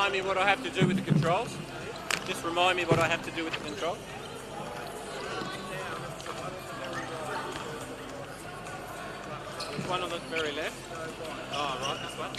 remind me what I have to do with the controls. Just remind me what I have to do with the controls. Which one on the very left? Oh, right, this one.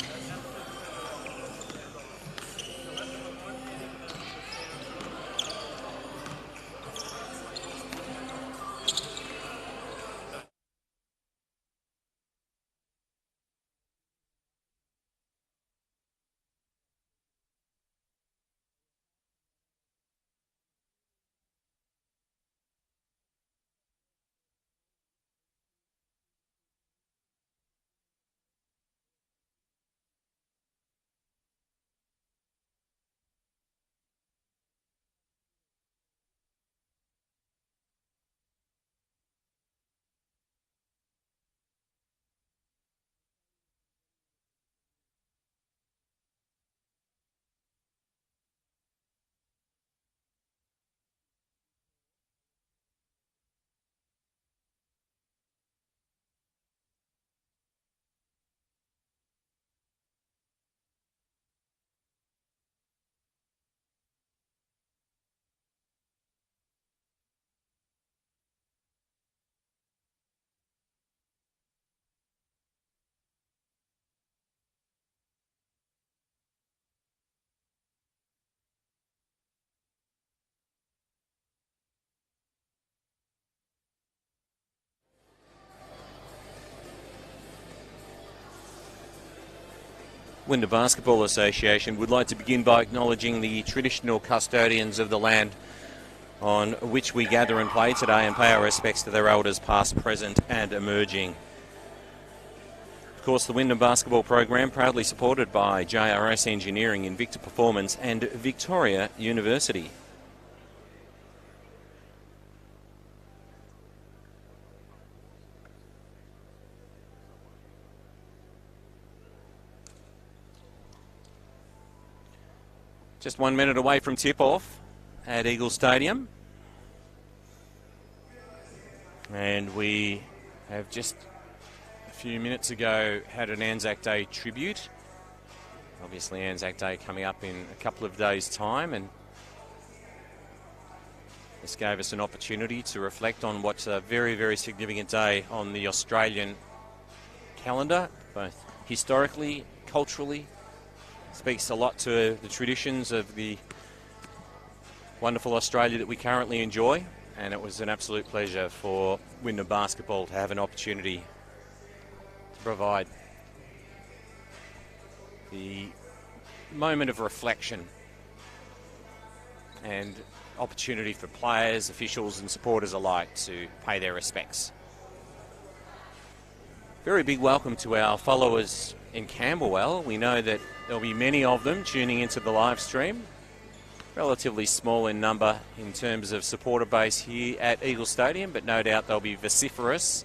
Wyndham Basketball Association would like to begin by acknowledging the traditional custodians of the land on which we gather and play today and pay our respects to their elders past, present and emerging. Of course, the Wyndham Basketball program proudly supported by JRS Engineering, Invicta Performance and Victoria University. Just 1 minute away from tip-off at Eagle Stadium. And we have just a few minutes ago had an Anzac Day tribute. Obviously Anzac Day coming up in a couple of days' time, and this gave us an opportunity to reflect on what's a very, very significant day on the Australian calendar, both historically, culturally. Speaks a lot to the traditions of the wonderful Australia that we currently enjoy, and it was an absolute pleasure for Wyndham Basketball to have an opportunity to provide the moment of reflection and opportunity for players, officials and supporters alike to pay their respects. Very big welcome to our followers in Camberwell. We know that there'll be many of them tuning into the live stream. Relatively small in number in terms of supporter base here at Eagle Stadium, but no doubt they'll be vociferous.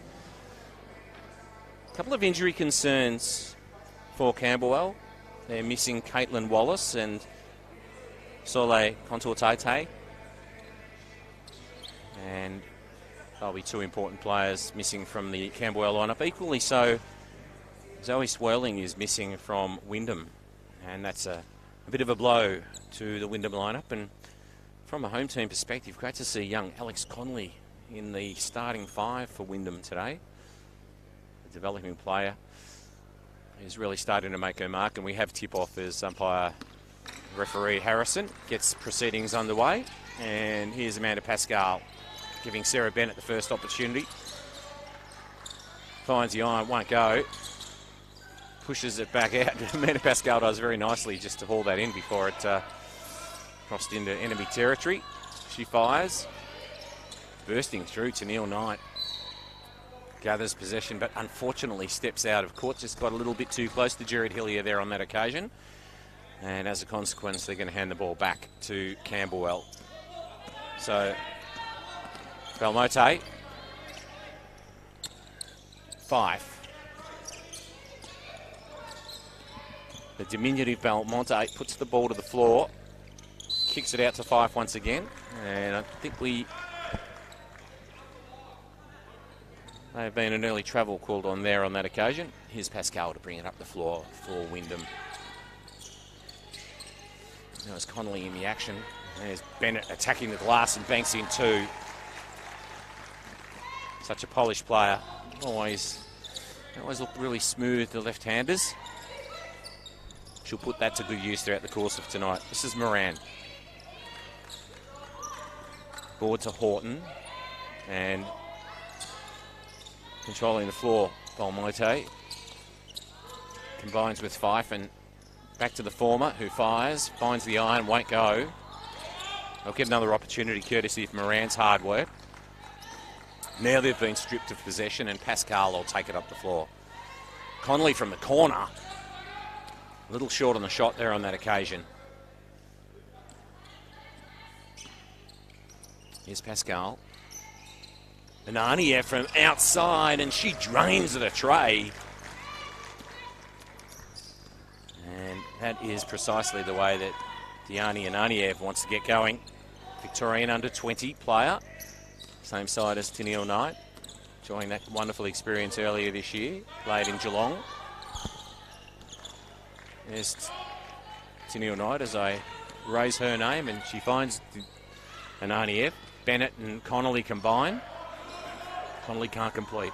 A couple of injury concerns for Camberwell. They're missing Caitlin Wallace and Soleil Contour-Tete. And there'll be two important players missing from the Camberwell lineup. Equally so, Zoe Swirling is missing from Wyndham, and that's a bit of a blow to the Wyndham lineup. And from a home team perspective, great to see young Alex Conley in the starting five for Wyndham today. A developing player is really starting to make her mark, and we have tip-off as umpire referee Harrison gets proceedings underway. And here's Amanda Pascal giving Sarah Bennett the first opportunity. Finds the iron, won't go. Pushes it back out. Amanda Pascal does very nicely just to haul that in before it crossed into enemy territory. She fires. Bursting through to Neil Knight. Gathers possession, but unfortunately steps out of court. Just got a little bit too close to Jared Hillier there on that occasion. And as a consequence, they're going to hand the ball back to Camberwell. So, Belmonte. Fife. The diminutive Belmonte puts the ball to the floor, kicks it out to Fife once again, and I think may have been an early travel called on there on that occasion. Here's Pascal to bring it up the floor for Wyndham. Now it's Connolly in the action. There's Bennett attacking the glass and banks in two. Such a polished player. Always look really smooth, the left-handers. She'll put that to good use throughout the course of tonight. This is Moran. Board to Horton. And controlling the floor, Belmote. Combines with Fife and back to the former, who fires, finds the iron, won't go. They'll get another opportunity courtesy of Moran's hard work. Now they've been stripped of possession and Pascal will take it up the floor. Connolly from the corner. A little short on the shot there on that occasion. Here's Pascal. Ananiev from outside and she drains at a tray. And that is precisely the way that Diani Ananiev wants to get going. Victorian under-20 player. Same side as Tennille Knight. Enjoying that wonderful experience earlier this year. Played in Geelong. There's Tennille Knight as I raise her name and she finds Ananiev. Bennett and Connolly combine. Connolly can't complete.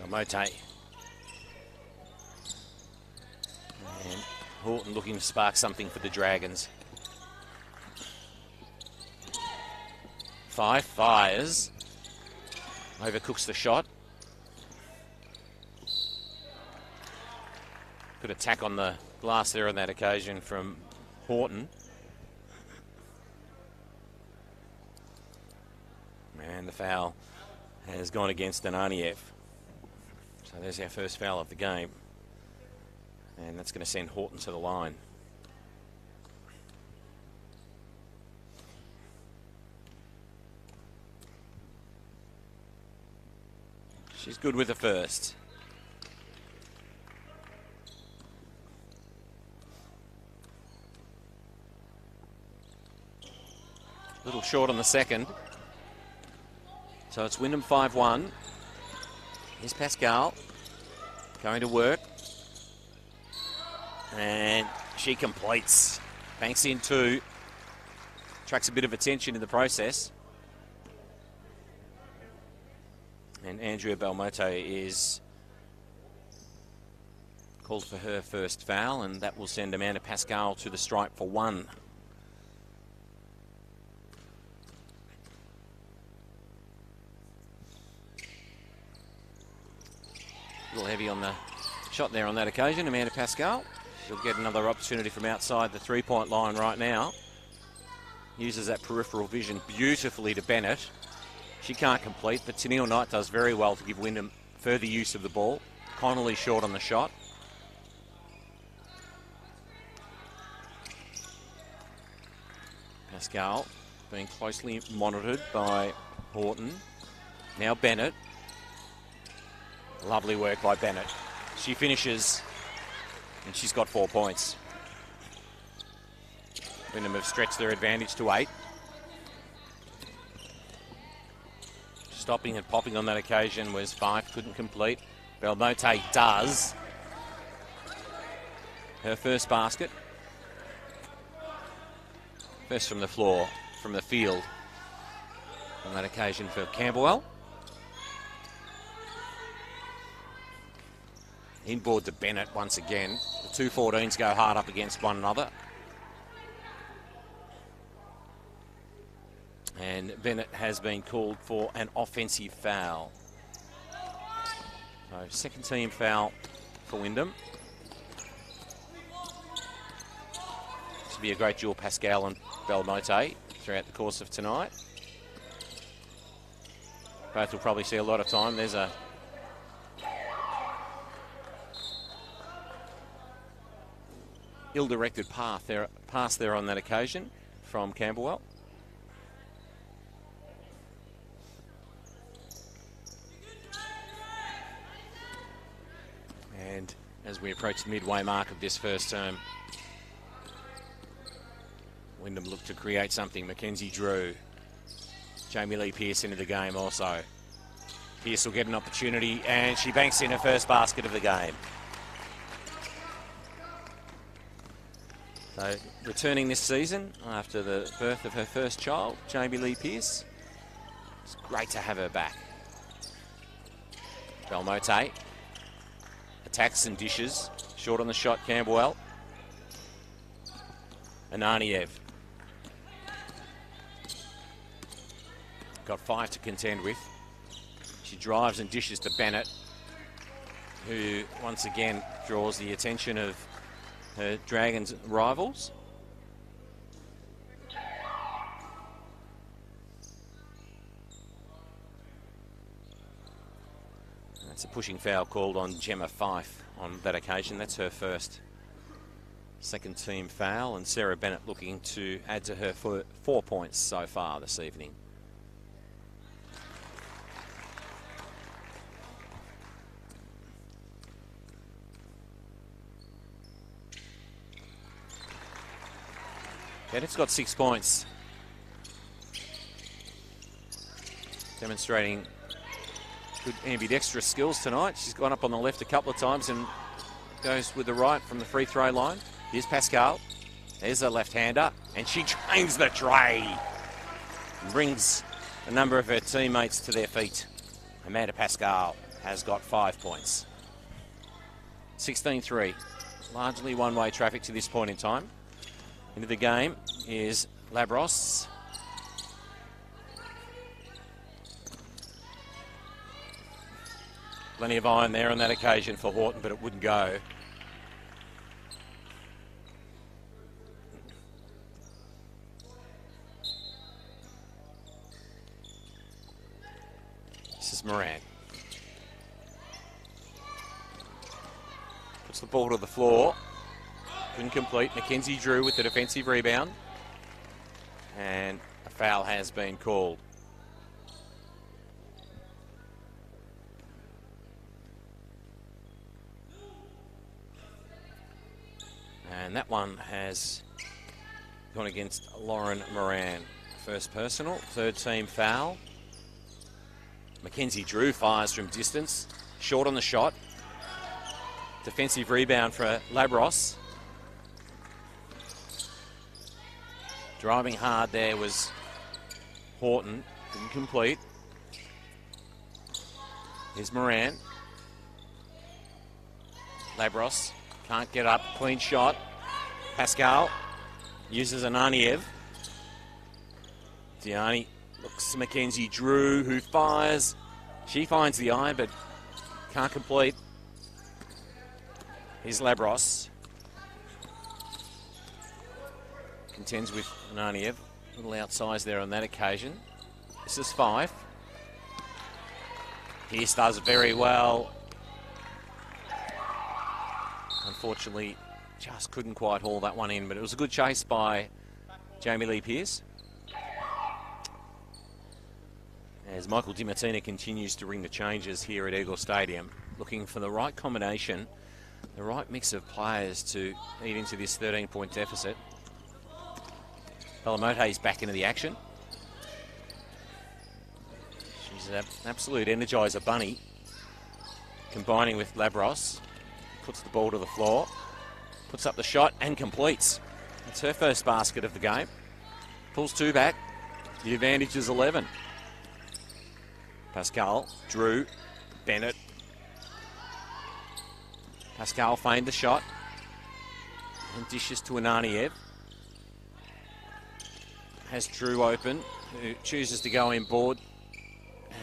Belmote. And Horton looking to spark something for the Dragons. Fife fires. Overcooks the shot. Good attack on the glass there on that occasion from Horton. And the foul has gone against Ananiev. So there's our first foul of the game. And that's going to send Horton to the line. She's good with the first. A little short on the second. So it's Wyndham 5-1. Here's Pascal. Going to work. And she completes. Banks in two. Attracts a bit of attention in the process. And Andrea Belmote is called for her first foul, and that will send Amanda Pascal to the stripe for one. A little heavy on the shot there on that occasion, Amanda Pascal. She'll get another opportunity from outside the three-point line right now. Uses that peripheral vision beautifully to Bennett. She can't complete, but Tennille Knight does very well to give Wyndham further use of the ball. Connolly short on the shot. Pascal being closely monitored by Horton. Now Bennett. Lovely work by Bennett. She finishes, and she's got 4 points. Wyndham have stretched their advantage to 8. Stopping and popping on that occasion was Fife, couldn't complete. Belmote does. Her first basket. First from the floor, from the field on that occasion for Camberwell. Inboard to Bennett once again. The two 14s go hard up against one another. And Bennett has been called for an offensive foul. So second team foul for Wyndham. This will be a great duel, Pascal and Belmote, throughout the course of tonight. Both will probably see a lot of time. There's a ill-directed pass there on that occasion from Camberwell. And as we approach the midway mark of this first term, Wyndham look to create something. Mackenzie Drew. Jamie Lee Pearce into the game also. Pearce will get an opportunity and she banks in her first basket of the game. So returning this season after the birth of her first child, Jamie Lee Pearce. It's great to have her back. Belmote attacks and dishes. Short on the shot, Camberwell. Ananiev. Got 5 to contend with. She drives and dishes to Bennett, who once again draws the attention of her Dragons rivals. That's a pushing foul called on Gemma Fife on that occasion. That's her first second team foul, and Sarah Bennett looking to add to her 4 points so far this evening. Bennett's got 6 points, demonstrating good ambidextrous skills tonight. She's gone up on the left a couple of times and goes with the right from the free throw line. Here's Pascal. There's a left-hander, and she trains the tray and brings a number of her teammates to their feet. Amanda Pascal has got 5 points. 16-3. Largely one-way traffic to this point in time. Into the game is Labros. Plenty of iron there on that occasion for Horton, but it wouldn't go. This is Moran. Puts the ball to the floor. Couldn't complete. Mackenzie Drew with the defensive rebound. And a foul has been called. And that one has gone against Lauren Moran. First personal, third team foul. Mackenzie Drew fires from distance. Short on the shot. Defensive rebound for Labros. Driving hard there was Horton. Didn't complete. Here's Moran. Labros can't get up. Clean shot. Pascal uses Ananiev. Diani looks to Mackenzie Drew, who fires. She finds the iron, but can't complete. Here's Labros. Contends with Ananiev. A little outsize there on that occasion. This is Fife. Pierce does very well. Unfortunately, just couldn't quite haul that one in, but it was a good chase by Jamie Lee Pearce. As Michael DiMartina continues to ring the changes here at Eagle Stadium, looking for the right combination, the right mix of players to eat into this 13-point deficit. Belmote's back into the action. She's an absolute energizer bunny. Combining with Labros. Puts the ball to the floor. Puts up the shot and completes. It's her first basket of the game. Pulls 2 back. The advantage is 11. Pascal, Drew, Bennett. Pascal feigned the shot. And dishes to Ananiev. Has Drew open, who chooses to go in board,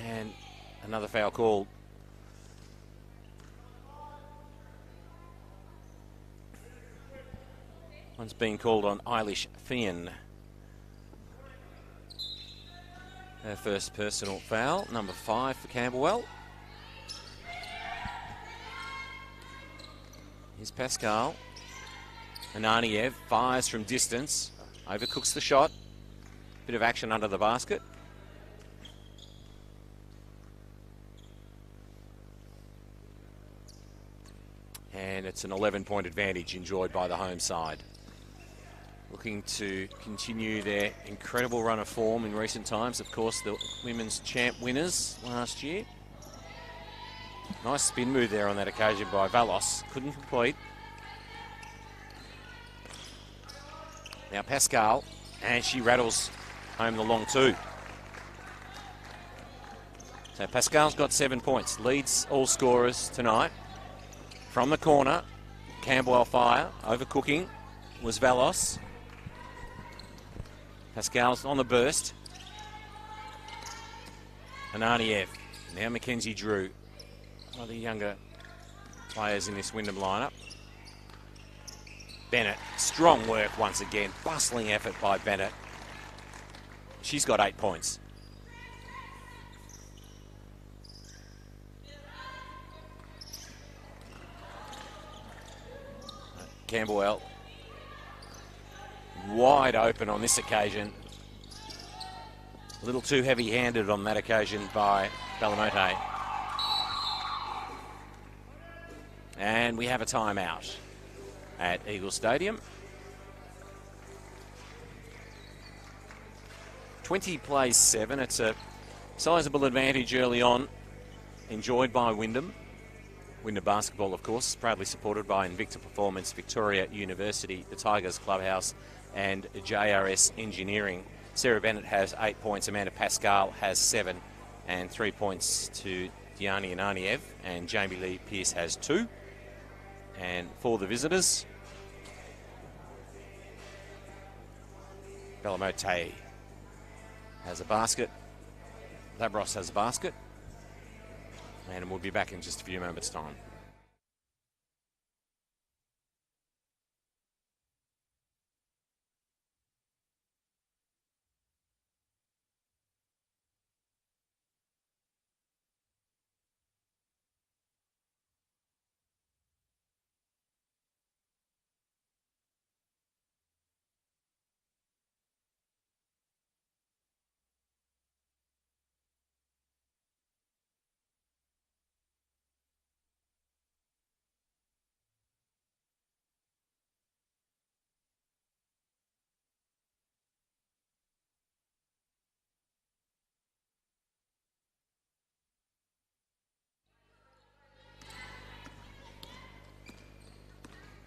and another foul called. One's being called on Eilish Fian. Her first personal foul, number 5 for Camberwell. Here's Pascal. Ananiev fires from distance, overcooks the shot. Bit of action under the basket. And it's an 11-point advantage enjoyed by the home side. Looking to continue their incredible run of form in recent times. Of course, the women's champ winners last year. Nice spin move there on that occasion by Valos. Couldn't complete. Now Pascal, and she rattles home the long two. So Pascal's got 7 points, leads all scorers tonight. From the corner, Camberwell fire, overcooking was Valos. Pascal's on the burst. Ananiev, now Mackenzie Drew. One of the younger players in this Wyndham lineup. Bennett, strong work once again, bustling effort by Bennett. She's got 8 points. Camberwell wide open on this occasion. A little too heavy-handed on that occasion by Belamote. And we have a timeout at Eagle Stadium. 20 plays 7. It's a sizable advantage early on, enjoyed by Wyndham. Wyndham Basketball, of course, proudly supported by Invicta Performance, Victoria University, the Tigers Clubhouse, and JRS Engineering. Sarah Bennett has 8 points, Amanda Pascal has 7, and 3 points to Diani Ananiev, and Jamie Lee Pearce has 2. And for the visitors, Belamote has a basket, Labros has a basket, and we'll be back in just a few moments' time.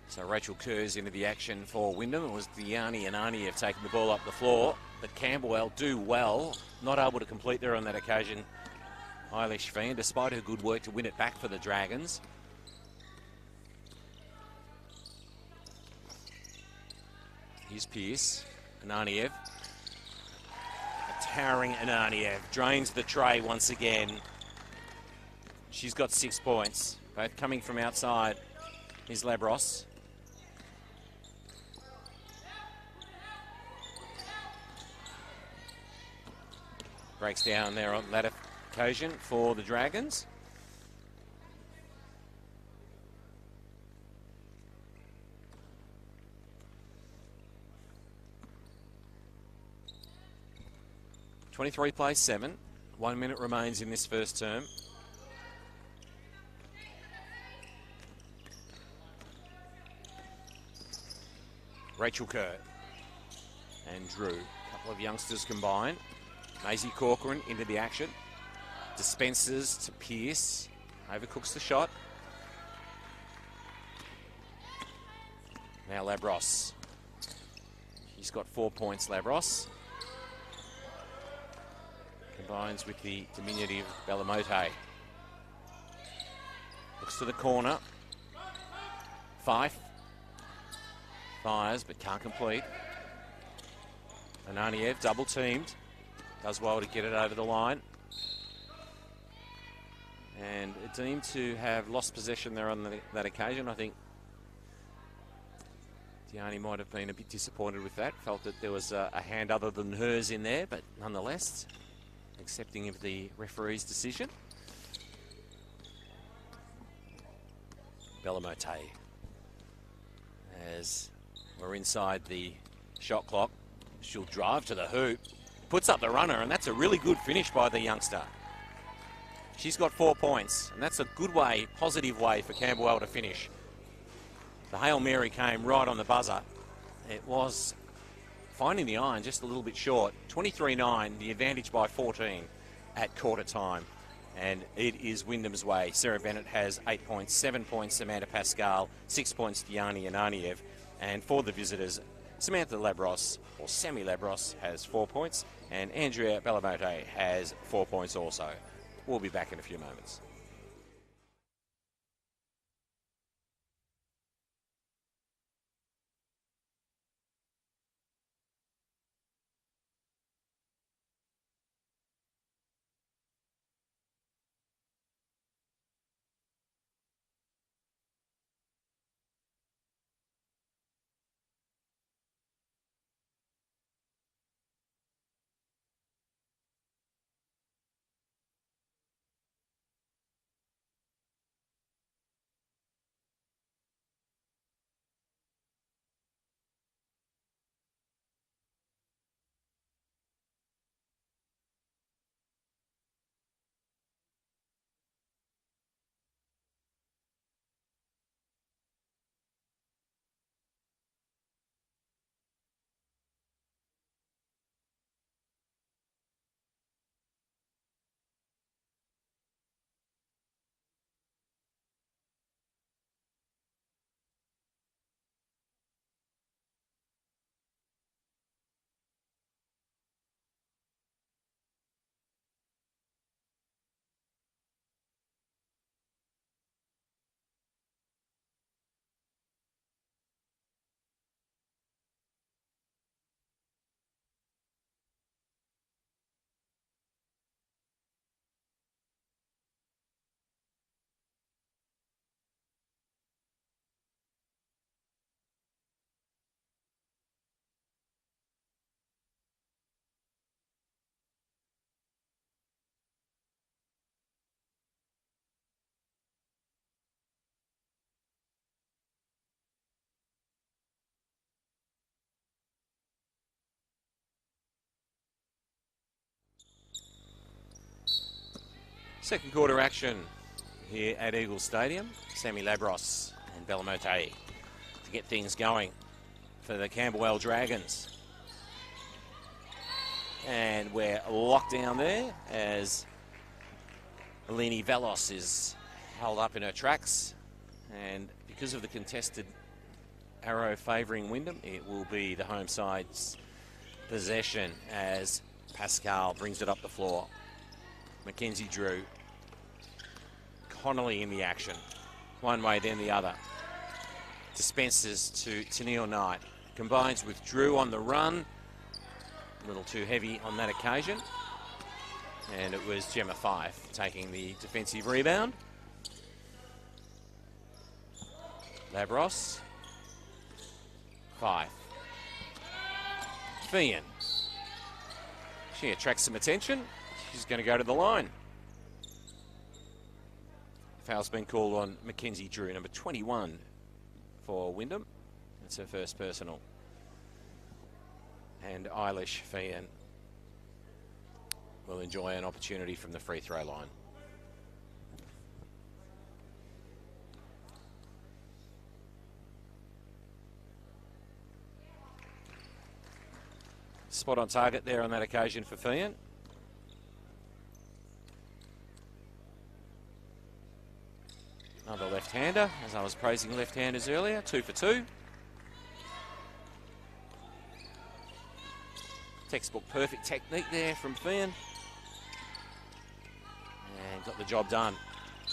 So Rachel Kerr's into the action for Wyndham. It was Diani Ananiev taking the ball up the floor, but Camberwell do well, not able to complete there on that occasion. Eilish Fan, despite her good work to win it back for the Dragons. Here's Pearce, Ananiev. A towering Ananiev, drains the tray once again. She's got 6 points, both coming from outside. Here's Labros. Breaks down there on that occasion for the Dragons. (23 plays 7). 1 minute remains in this first term. Rachel Kerr and Drew, a couple of youngsters combined. Maisie Corcoran into the action. Dispenses to Pearce. Overcooks the shot. Now Labros. He's got 4 points, Labros. Combines with the diminutive Belamote. Looks to the corner. Fife. Fires, but can't complete. Ananiev double teamed. Does well to get it over the line. And deemed to have lost possession there on that occasion. I think Diani might have been a bit disappointed with that. Felt that there was a hand other than hers in there, but nonetheless, accepting of the referee's decision. Belamote, as we're inside the shot clock, she'll drive to the hoop. Puts up the runner, and that's a really good finish by the youngster. She's got 4 points, and that's a good way, positive way for Camberwell to finish. The Hail Mary came right on the buzzer. It was finding the iron just a little bit short. 23-9, the advantage by 14 at quarter time. And it is Wyndham's way. Sarah Bennett has 8 points, 7 points Amanda Pascal, 6 points Diani Ananiev. And for the visitors, Samantha Labros, or Sammy Labros, has 4 points, and Andrea Bellamote has 4 points also. We'll be back in a few moments. Second quarter action here at Eagle Stadium. Sammy Labros and Bellamote to get things going for the Camberwell Dragons. And we're locked down there as Eleni Velos is held up in her tracks. And because of the contested arrow favouring Wyndham, it will be the home side's possession as Pascal brings it up the floor. Mackenzie Drew. Connolly in the action. One way, then the other. Dispenses to Tennille Knight. Combines with Drew on the run. A little too heavy on that occasion. And it was Gemma Fife taking the defensive rebound. Labros. Fife. Fian. She attracts some attention. She's going to go to the line. Foul's been called on Mackenzie Drew, number 21 for Wyndham. That's her first personal. And Eilish Fian will enjoy an opportunity from the free throw line. Spot on target there on that occasion for Fian. Another left-hander, as I was praising left-handers earlier, 2 for 2. Textbook perfect technique there from Fian. And got the job done.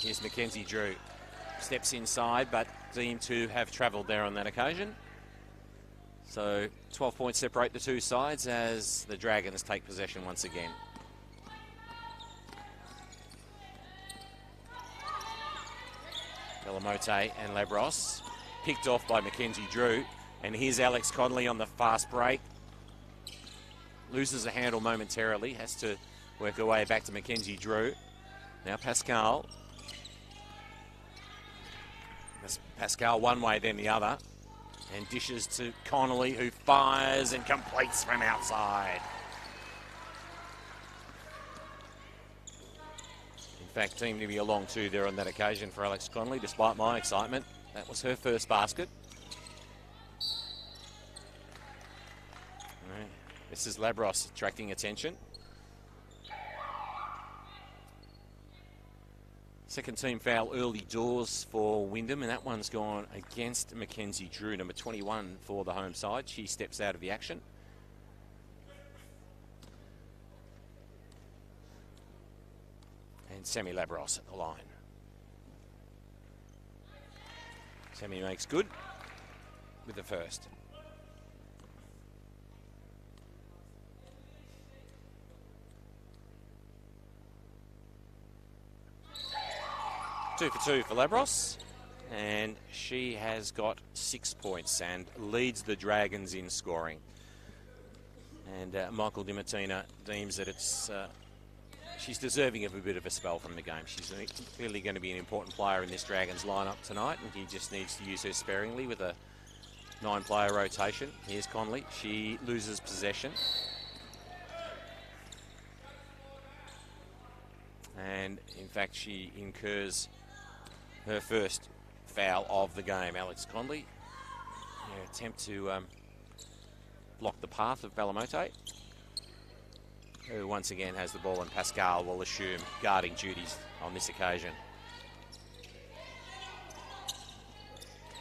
Here's Mackenzie Drew. Steps inside, but deemed to have travelled there on that occasion. So 12 points separate the two sides as the Dragons take possession once again. Bellamote and Labros picked off by Mackenzie Drew. And here's Alex Connolly on the fast break. Loses the handle momentarily. Has to work her way back to Mackenzie Drew. Now Pascal. Pascal one way, then the other. And dishes to Connolly, who fires and completes from outside. In fact, deemed to be a long two there on that occasion for Alex Connolly, despite my excitement. That was her first basket. This is Labros attracting attention. Second team foul early doors for Wyndham, and that one's gone against Mackenzie Drew, number 21 for the home side. She steps out of the action. And Sammy Labros at the line. Sammy makes good with the first. Two for two for Labros, and she has got 6 points and leads the Dragons in scoring. And Michael DiMartina deems that she's deserving of a bit of a spell from the game. She's clearly going to be an important player in this Dragons lineup tonight, and he just needs to use her sparingly with a 9-player rotation. Here's Conley. She loses possession. And in fact, she incurs her first foul of the game. Alex Conley, attempt to block the path of Balamote, who once again has the ball, and Pascal will assume guarding duties on this occasion.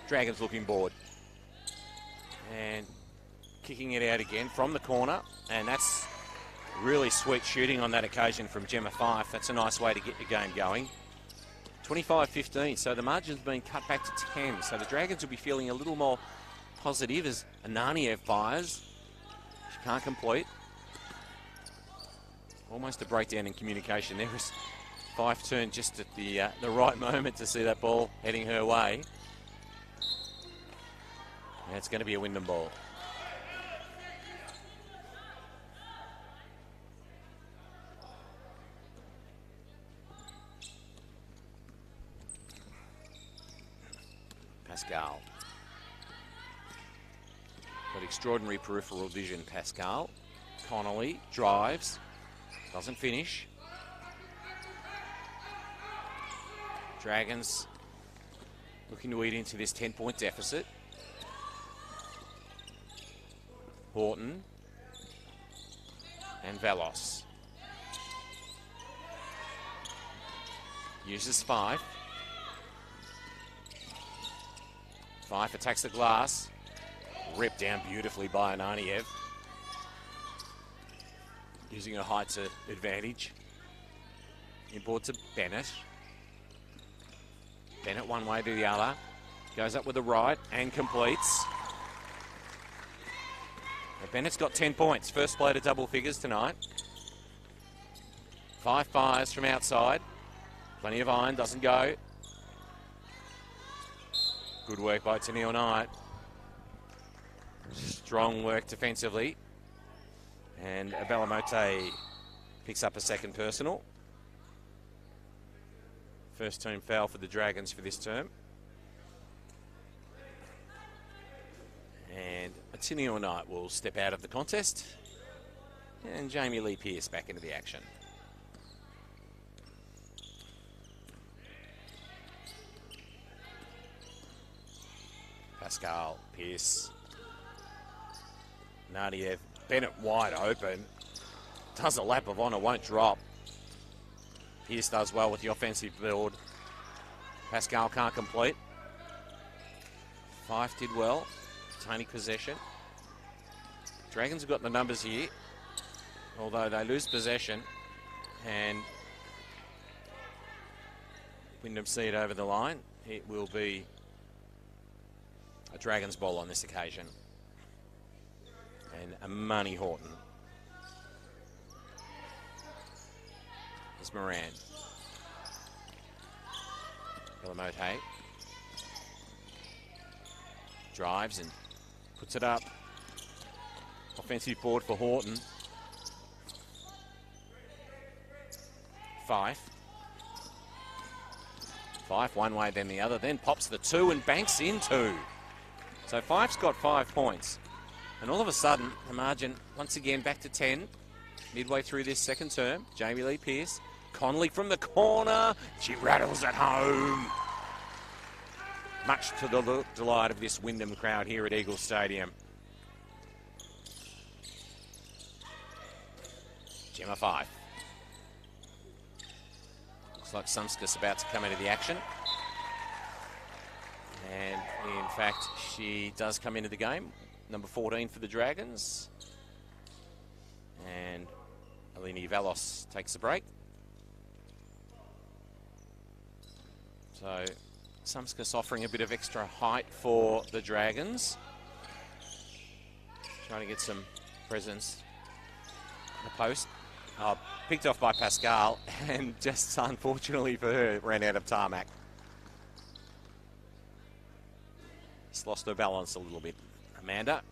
Dragons looking bored. And kicking it out again from the corner, and that's really sweet shooting on that occasion from Gemma Fife. That's a nice way to get the game going. 25-15, so the margin's been cut back to 10. So the Dragons will be feeling a little more positive as Ananiev fires. She can't complete. Almost a breakdown in communication. There was Fife turned just at the right moment to see that ball heading her way. And it's going to be a Wyndham ball. Pascal. Got extraordinary peripheral vision, Pascal. Connolly drives, doesn't finish. Dragons looking to eat into this 10-point deficit. Horton and Velos. Uses Fife. Fife attacks the glass. Ripped down beautifully by Ananiev. Using her height to advantage. Import to Bennett. Bennett one way to the other. Goes up with the right and completes. Bennett's got 10 points. First play to double figures tonight. 5 fires from outside. Plenty of iron, doesn't go. Good work by Tennille Knight. Strong work defensively. And Balamote picks up a second personal. First team foul for the Dragons for this term. And Tennille Knight will step out of the contest. And Jamie Lee Pearce back into the action. Pascal, Pearce, Nadia, Bennett wide open. Does a lap of honour, won't drop. Pearce does well with the offensive build. Pascal can't complete. Fife did well. Tiny possession. Dragons have got the numbers here, although they lose possession. And Wyndham see it over the line. It will be a Dragons ball on this occasion. And a Money Horton. Here's Moran. Balamote drives and puts it up. Offensive board for Horton. Fife. Fife one way then the other, then pops the 2 and banks in 2. So Fife's got 5 points. And all of a sudden, the margin once again back to 10. Midway through this second term, Jamie Lee Pearce. Conley from the corner. She rattles it home. Much to the delight of this Wyndham crowd here at Eagle Stadium. Gemma Fife. Looks like Sumska's about to come into the action. And in fact, she does come into the game. Number 14 for the Dragons. And Eleni Valos takes a break. So Sumska's offering a bit of extra height for the Dragons. Trying to get some presence in the post. Picked off by Pascal, and just unfortunately for her, ran out of tarmac. Just lost her balance a little bit. Amanda.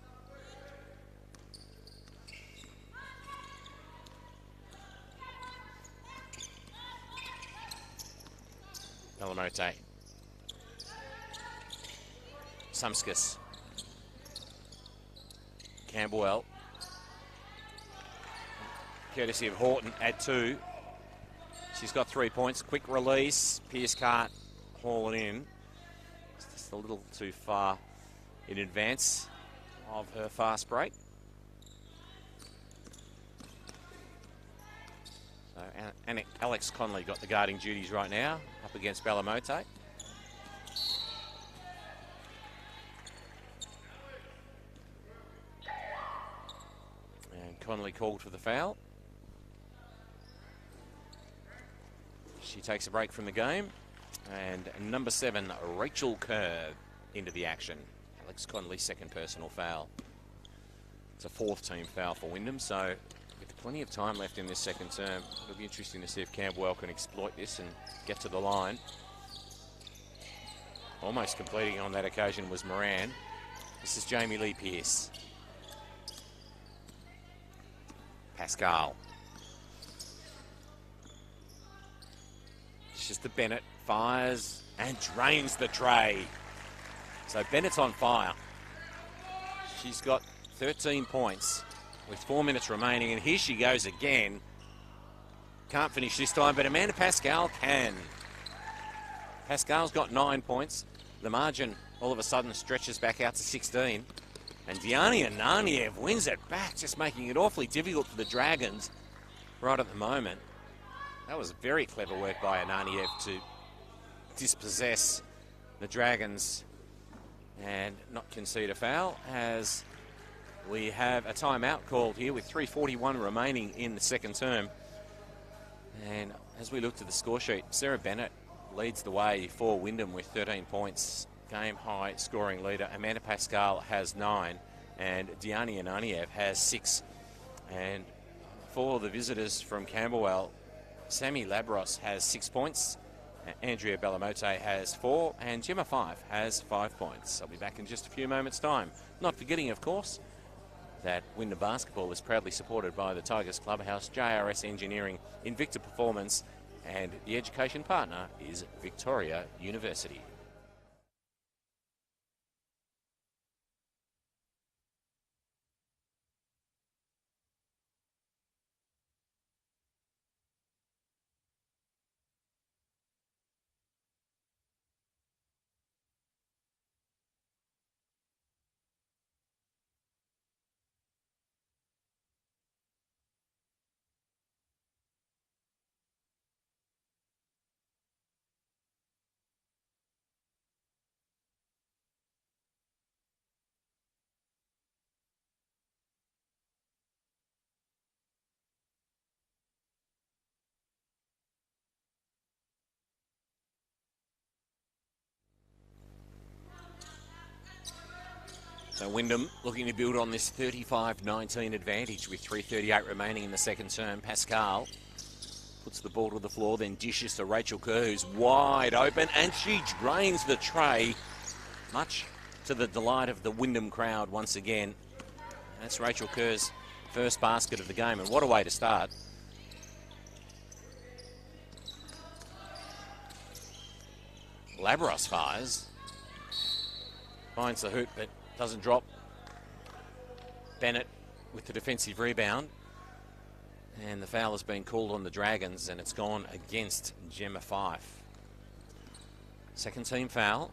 Belamote. Sumskas. Camberwell. Courtesy of Horton at 2. She's got 3 points. Quick release. Pierce can't haul it in. It's just a little too far in advance of her fast break. So Alex Conley got the guarding duties right now, up against Belamote. And Conley called for the foul. She takes a break from the game. And number 7, Rachel Kerr, into the action. Alex Conley's second personal foul. It's a 4th team foul for Wyndham, so with plenty of time left in this second term, it'll be interesting to see if Camberwell can exploit this and get to the line. Almost completing on that occasion was Moran. This is Jamie Lee Pearce. Pascal. It's just the Bennett, fires and drains the tray. So Bennett's on fire. She's got 13 points with 4 minutes remaining, and here she goes again. Can't finish this time, but Amanda Pascal can. Pascal's got 9 points. The margin all of a sudden stretches back out to 16. And Diana Naniev wins it back, just making it awfully difficult for the Dragons right at the moment. That was very clever work by Ananiev to dispossess the Dragons and not concede a foul, as we have a timeout called here with 3:41 remaining in the second term. And as we look to the score sheet, Sarah Bennett leads the way for Wyndham with 13 points, game high scoring leader. Amanda Pascal has 9 and Diana Ananiev has 6. And for the visitors from Camberwell, Sammy Labros has 6 points, Andrea Belamote has 4, and Gemma Fife has 5 points. I'll be back in just a few moments' time. Not forgetting, of course, that Wyndham Basketball is proudly supported by the Tigers Clubhouse, JRS Engineering, Invicta Performance, and the education partner is Victoria University. So Wyndham looking to build on this 35-19 advantage with 3:38 remaining in the second term. Pascal puts the ball to the floor, then dishes to Rachel Kerr, who's wide open, and she drains the tray, much to the delight of the Wyndham crowd once again. That's Rachel Kerr's first basket of the game, and what a way to start. Labros fires, finds the hoop, but doesn't drop. Bennett with the defensive rebound. And the foul has been called on the Dragons, and it's gone against Gemma Fife. Second team foul.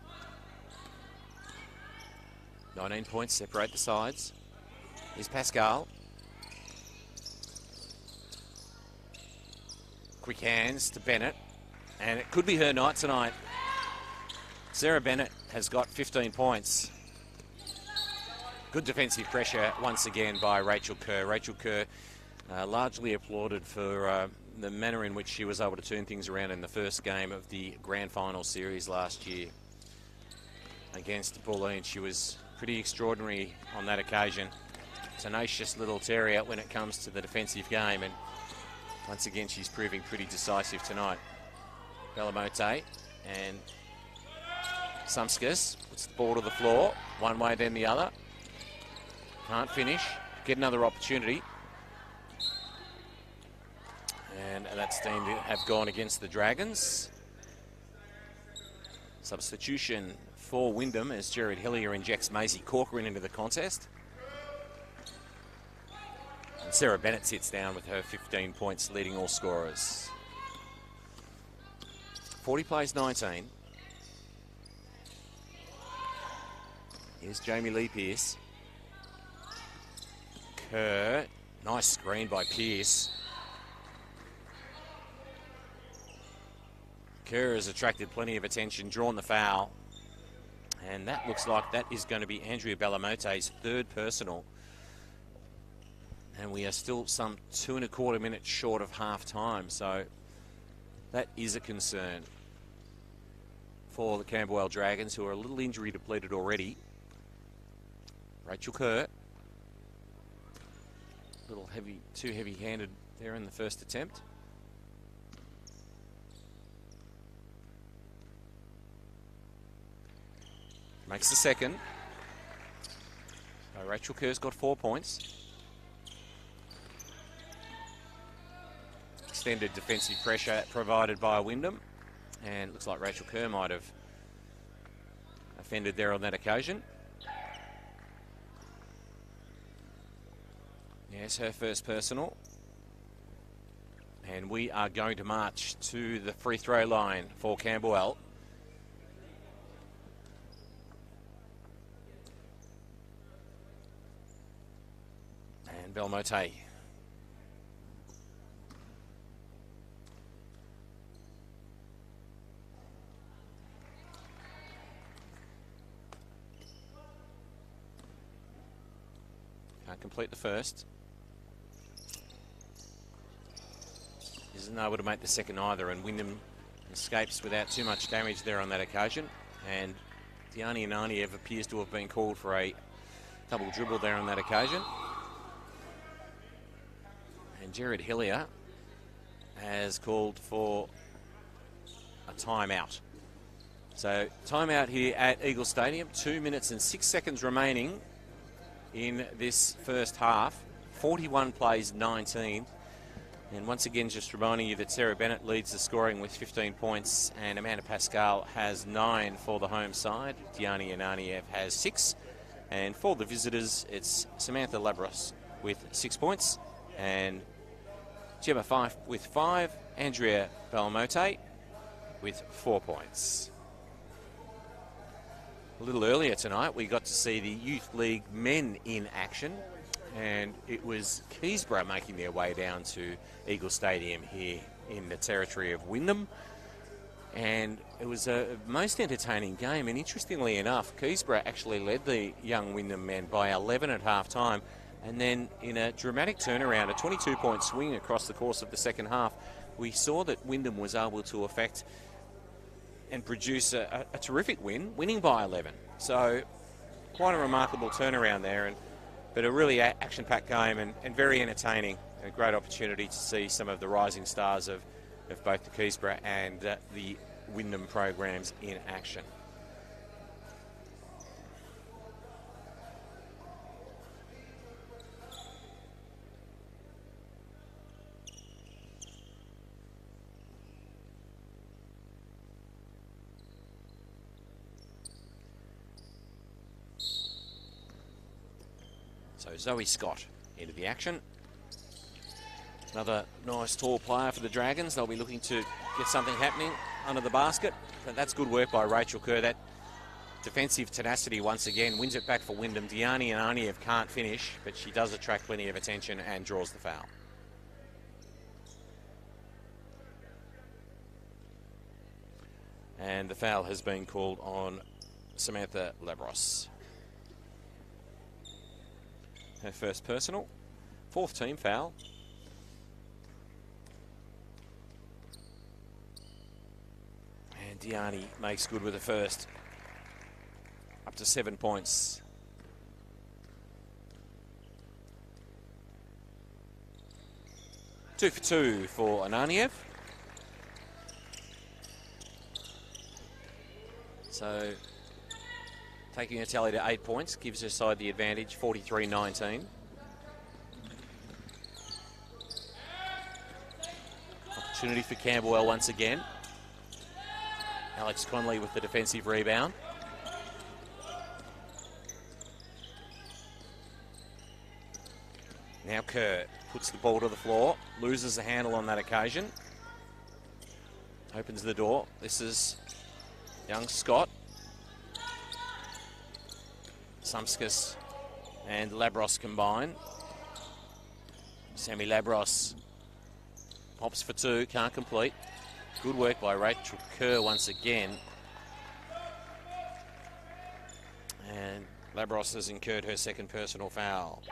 19 points separate the sides. Here's Pascal. Quick hands to Bennett. And it could be her night tonight. Sarah Bennett has got 15 points. Good defensive pressure once again by Rachel Kerr. Rachel Kerr largely applauded for the manner in which she was able to turn things around in the first game of the Grand Final series last year against Pauline. She was pretty extraordinary on that occasion. Tenacious little terrier when it comes to the defensive game, and once again she's proving pretty decisive tonight. Belamote and Sumskis puts the ball to the floor, one way then the other. Can't finish, get another opportunity. And that's deemed to have gone against the Dragons. Substitution for Wyndham as Jared Hillier injects Maisie Corcoran into the contest. And Sarah Bennett sits down with her 15 points, leading all scorers. 40 plays 19. Here's Jamie Lee Pearce. Kerr, nice screen by Pearce. Kerr has attracted plenty of attention, drawn the foul. And that looks like that is going to be Andrea Belamote's third personal. And we are still some 2.25 minutes short of half time. So that is a concern for the Camberwell Dragons, who are a little injury depleted already. Rachel Kerr. A little heavy, too heavy-handed there in the first attempt. Makes the second. So Rachel Kerr's got 4 points. Extended defensive pressure provided by Wyndham. And looks like Rachel Kerr might have offended there on that occasion. Yes, her first personal. And we are going to march to the free throw line for Camberwell. And Belamote. Can't complete the first. Isn't able to make the second either, and Wyndham escapes without too much damage there on that occasion. And Diani Ananiev appears to have been called for a double dribble there on that occasion. And Jared Hillier has called for a timeout. So timeout here at Eagle Stadium. 2 minutes and 6 seconds remaining in this first half. 41 plays 19. And once again, just reminding you that Sarah Bennett leads the scoring with 15 points, and Amanda Pascal has 9 for the home side. Diani Ananiev has 6. And for the visitors, it's Samantha Labros with 6 points, and Gemma Fife with 5, Andrea Belamote with 4 points. A little earlier tonight, we got to see the Youth League men in action, and it was Keysborough making their way down to Eagle Stadium here in the territory of Wyndham. And it was a most entertaining game, and interestingly enough, Keysborough actually led the young Wyndham men by 11 at half-time, and then in a dramatic turnaround, a 22-point swing across the course of the second half, we saw that Wyndham was able to effect and produce a terrific win, winning by 11. So quite a remarkable turnaround there, but a really action-packed game and very entertaining. A great opportunity to see some of the rising stars of both the Keysborough and the Wyndham programs in action. So Zoe Scott into the action. Another nice tall player for the Dragons. They'll be looking to get something happening under the basket. But that's good work by Rachel Kerr. That defensive tenacity once again wins it back for Wyndham. Diani Ananiev can't finish, but she does attract plenty of attention and draws the foul. And the foul has been called on Samantha Labros. Her first personal, 4th team foul. And Diani makes good with the first. Up to 7 points. Two for two for Ananiev. So taking a tally to 8 points gives her side the advantage, 43-19. Opportunity for Camberwell once again. Alex Conley with the defensive rebound. Now Kerr puts the ball to the floor, loses the handle on that occasion. Opens the door. This is young Scott. Sumskas and Labros combine. Sammy Labros pops for two, can't complete. Good work by Rachel Kerr once again. And Labros has incurred her second personal foul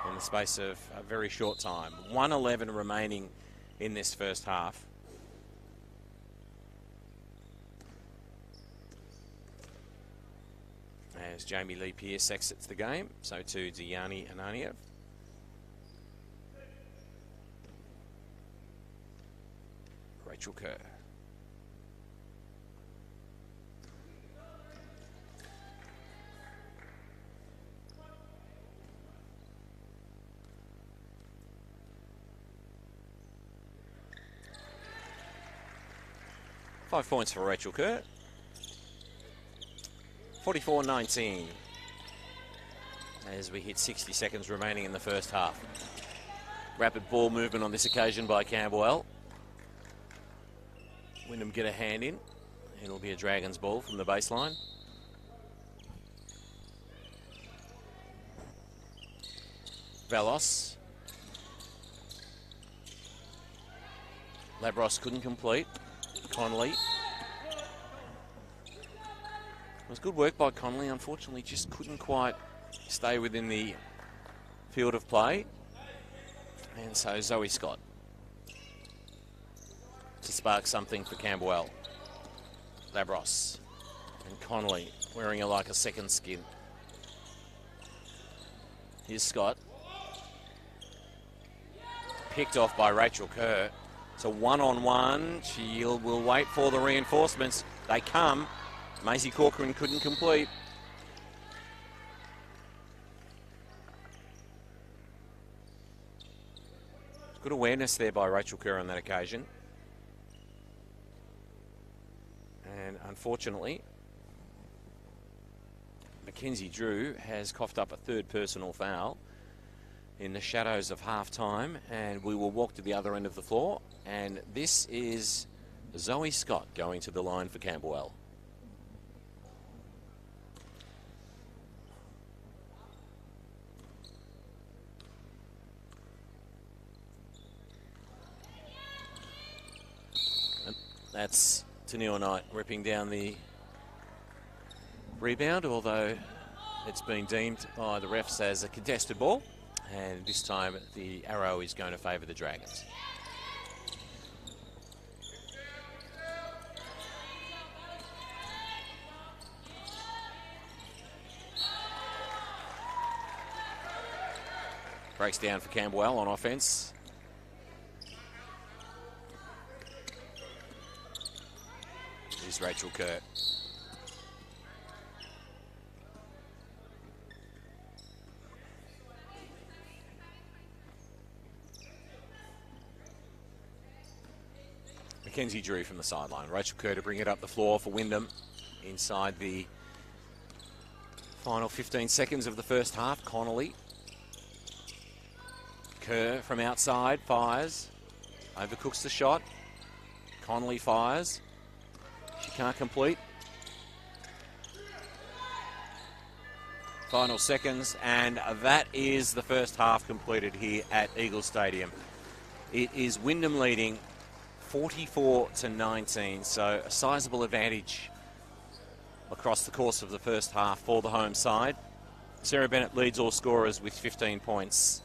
in the space of a very short time. 1:11 remaining in this first half. As Jamie Lee Pierce exits the game, so too Diani Ananiev. Rachel Kerr. Five points for Rachel Kerr. 44-19 as we hit 60 seconds remaining in the first half. Rapid ball movement on this occasion by Camberwell. Wyndham get a hand in. It'll be a Dragons ball from the baseline. Valos. Labros couldn't complete. Conley. It was good work by Conley. Unfortunately, just couldn't quite stay within the field of play. And so Zoe Scott to spark something for Camberwell. Labros and Conley wearing her like a second skin. Here's Scott. Picked off by Rachel Kerr. It's a one-on-one. She will wait for the reinforcements. They come. Maisie Corcoran couldn't complete. Good awareness there by Rachel Kerr on that occasion. And unfortunately, Mackenzie Drew has coughed up a third personal foul in the shadows of half-time, and we will walk to the other end of the floor. And this is Zoe Scott going to the line for Camberwell. And that's Tennille Knight ripping down the rebound, although it's been deemed by the refs as a contested ball. And this time the arrow is going to favour the Dragons. Breaks down for Camberwell on offence. Here's Rachel Kerr. Mackenzie Drew from the sideline. Rachel Kerr to bring it up the floor for Wyndham inside the final 15 seconds of the first half. Connolly. Kerr from outside fires. Overcooks the shot. Connolly fires. She can't complete. Final seconds, and that is the first half completed here at Eagle Stadium. It is Wyndham leading 44 to 19. So a sizable advantage across the course of the first half for the home side. Sarah Bennett leads all scorers with 15 points.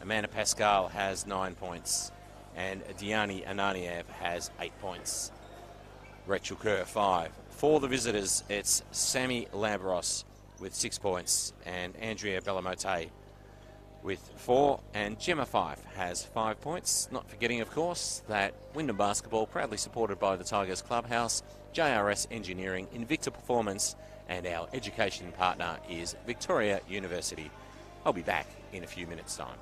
Amanda Pascal has 9 points. And Diani Ananiev has 8 points. Rachel Kerr, 5. For the visitors, it's Sammy Labros with 6 points. And Andrea Bellamote with 4. And Gemma Fife has 5 points. Not forgetting, of course, that Wyndham Basketball, proudly supported by the Tigers Clubhouse, JRS Engineering, Invicta Performance, and our education partner is Victoria University. I'll be back in a few minutes' time.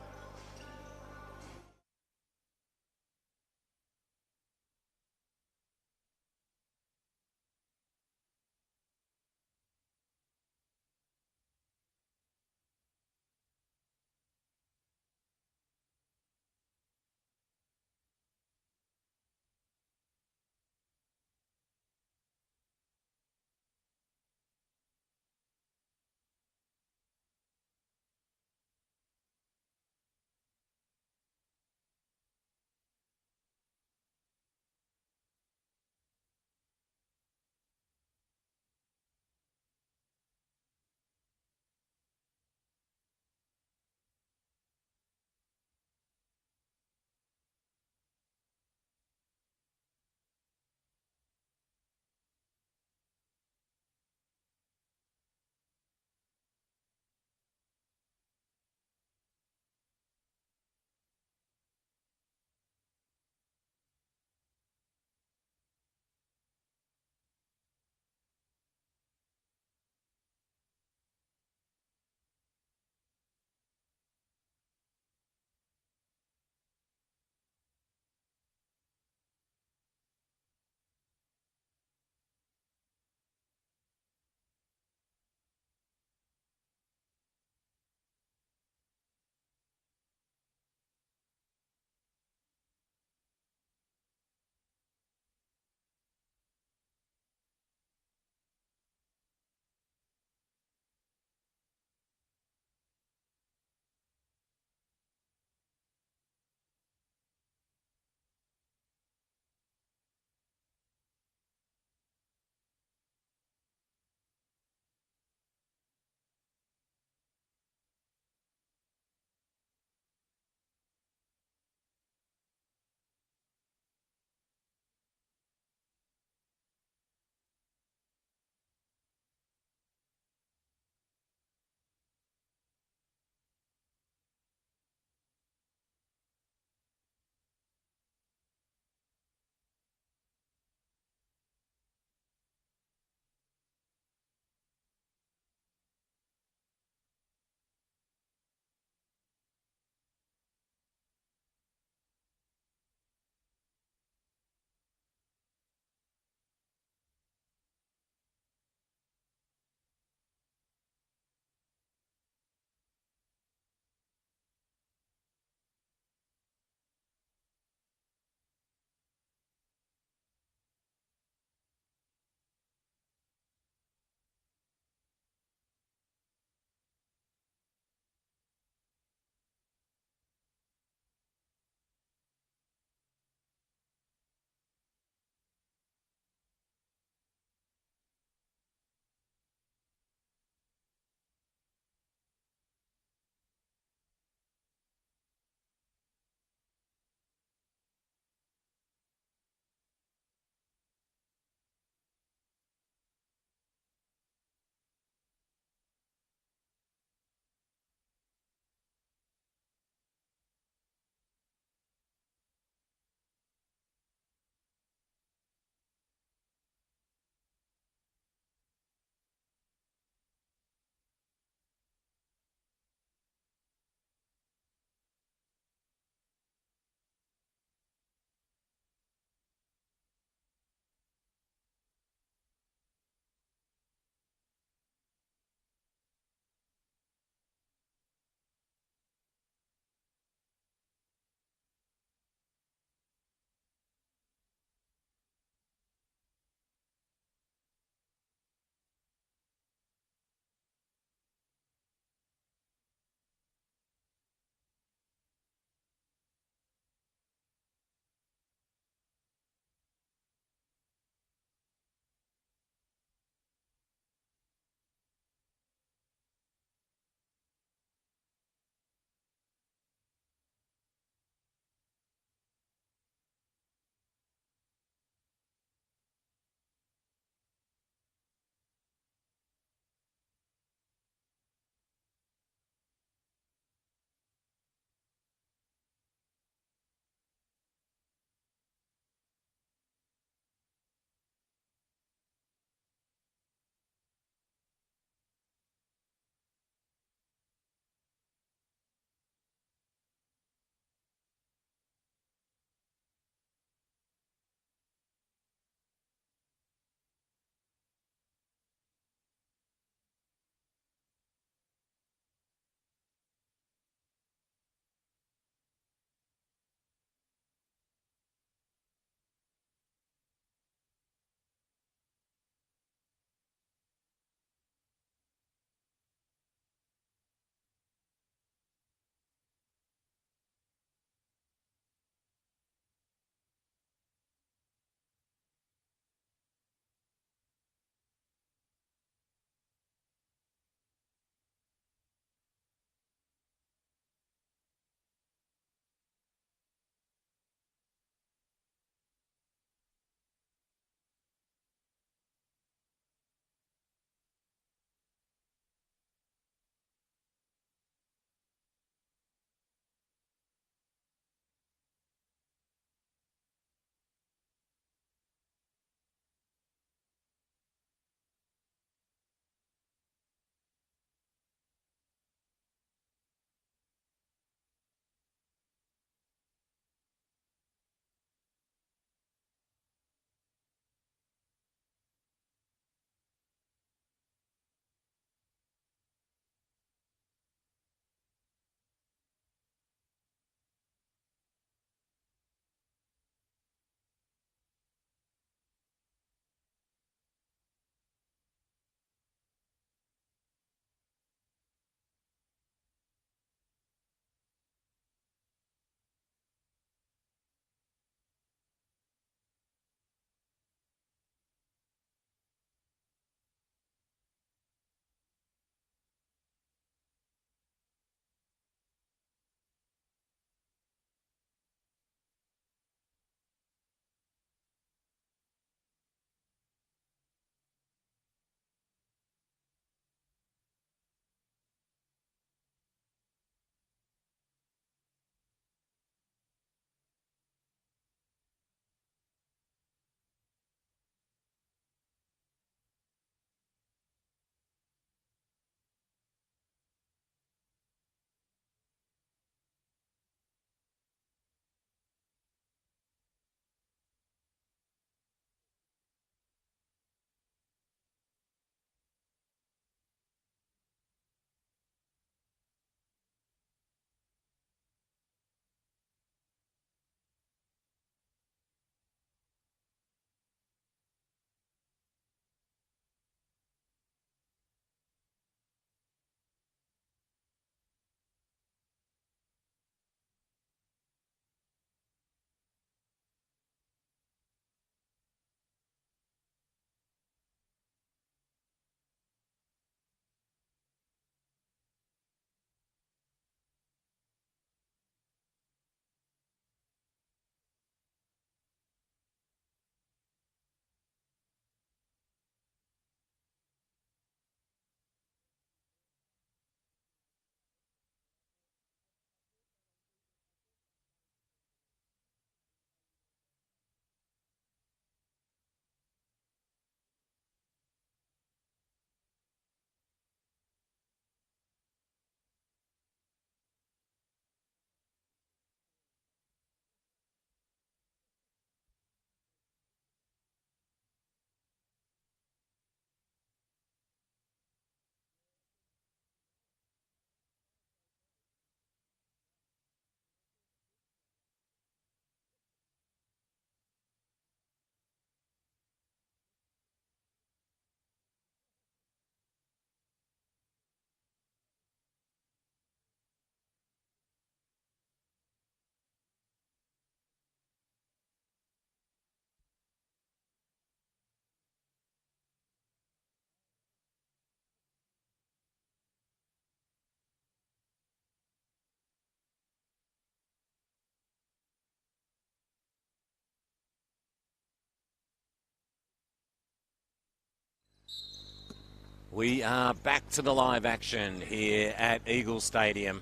We are back to the live action here at Eagle Stadium.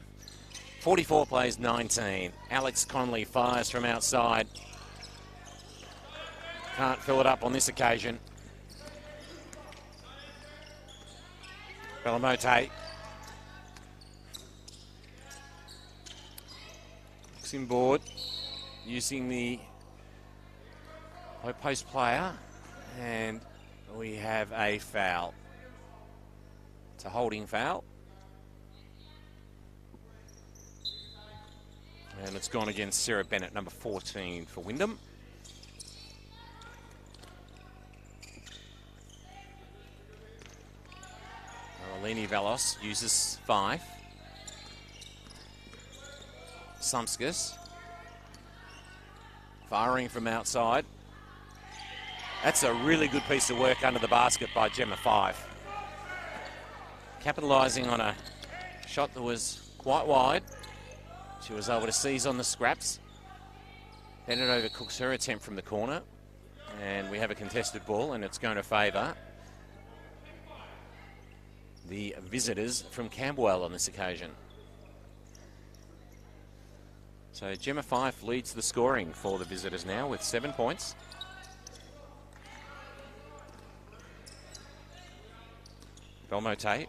44 plays 19. Alex Conley fires from outside. Can't fill it up on this occasion. Belamote looks inboard, using the low post player, and we have a foul. It's a holding foul. And it's gone against Sarah Bennett, number 14 for Wyndham. Eleni Velos uses 5. Sumskis firing from outside. That's a really good piece of work under the basket by Gemma 5. Capitalising on a shot that was quite wide. She was able to seize on the scraps. Bennett overcooks her attempt from the corner. And we have a contested ball, and it's going to favour the visitors from Camberwell on this occasion. So Gemma 5 leads the scoring for the visitors now with 7 points. Belmote.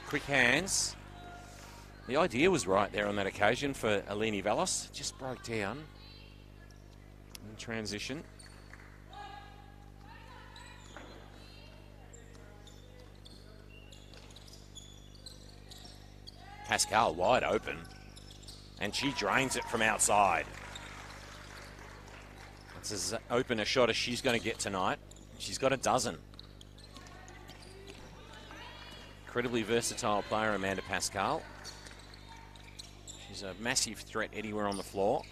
Quick hands. The idea was right there on that occasion for Eleni Velos. Just broke down in transition. Pascal wide open, and she drains it from outside. That's as open a shot as she's going to get tonight. She's got a dozen. Incredibly versatile player, Amanda Pascal. She's a massive threat anywhere on the floor.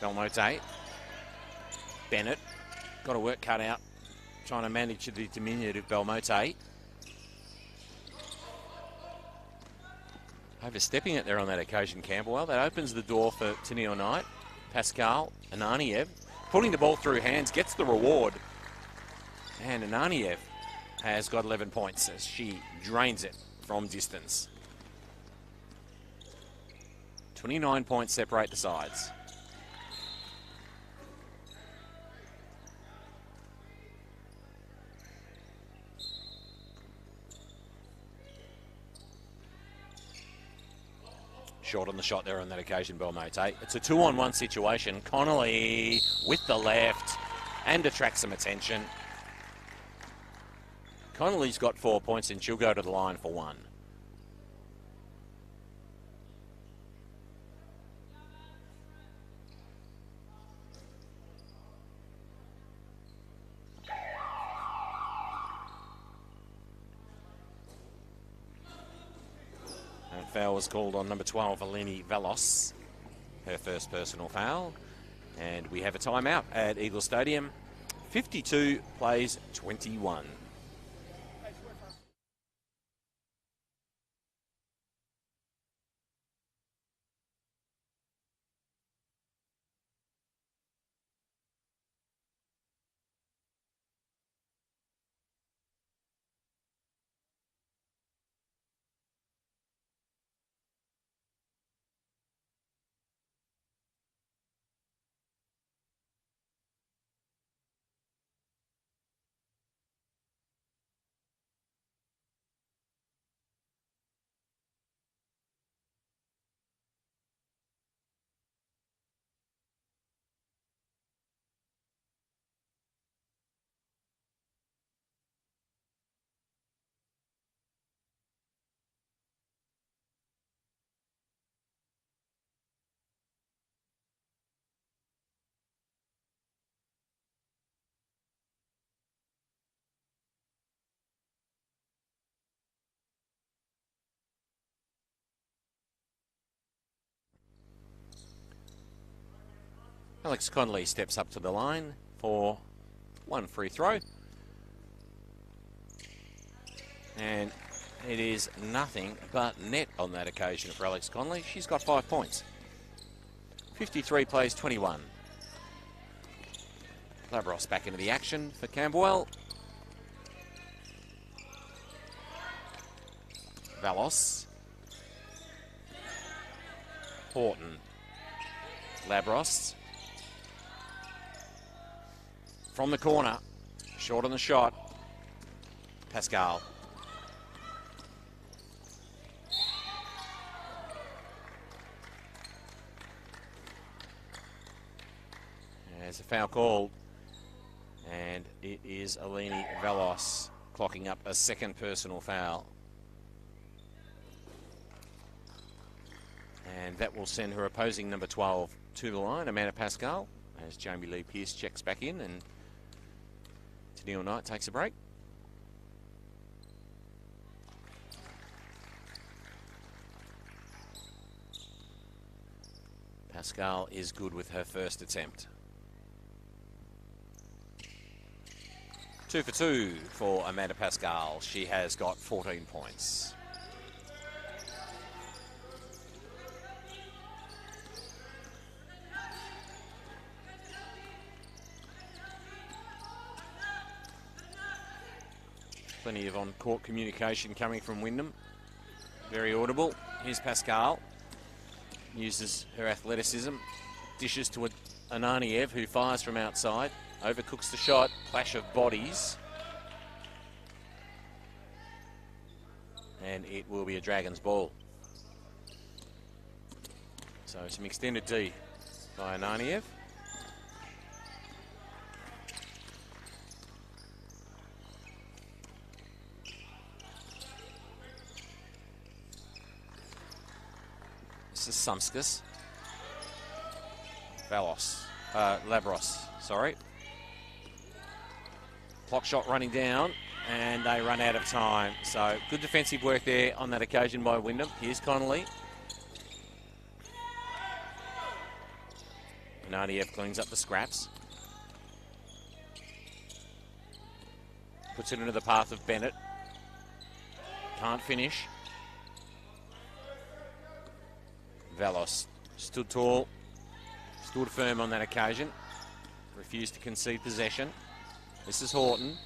Belmote. Bennett. Got a work cut out, trying to manage the diminutive Belmote. Overstepping it there on that occasion, Camberwell. That opens the door for Tennille Knight. Pascal, Ananiev, putting the ball through hands, gets the reward. And Ananiev has got 11 points as she drains it from distance. 29 points separate the sides. Short on the shot there on that occasion, Belmote. It's a 2-on-1 situation. Connolly with the left and attracts some attention. Connolly's got 4 points and she'll go to the line for 1. And foul was called on number 12, Eleni Velos. Her first personal foul. And we have a timeout at Eagle Stadium. 52 plays 21. Alex Conley steps up to the line for 1 free throw. And it is nothing but net on that occasion for Alex Conley. She's got 5 points. 53 plays 21. Labros back into the action for Camberwell. Valos. Horton. Labros. From the corner. Short on the shot. Pascal. There's a foul called. And it is Eleni Valos clocking up a second personal foul. And that will send her opposing number 12 to the line, Amanda Pascal, as Jamie Lee Pearce checks back in and Tennille Knight takes a break. Pascal is good with her first attempt. 2 for 2 for Amanda Pascal. She has got 14 points. Plenty of on-court communication coming from Wyndham. Very audible. Here's Pascal. Uses her athleticism. Dishes to Ananiev, who fires from outside. Overcooks the shot. Clash of bodies. And it will be a Dragons ball. So some extended D by Ananiev. This is Sumskas. Labros, sorry. Clock shot running down, and they run out of time. So good defensive work there on that occasion by Wyndham. Here's Connolly. Naniev cleans up the scraps. Puts it into the path of Bennett. Can't finish. Valos stood tall, stood firm on that occasion, refused to concede possession. This is Horton.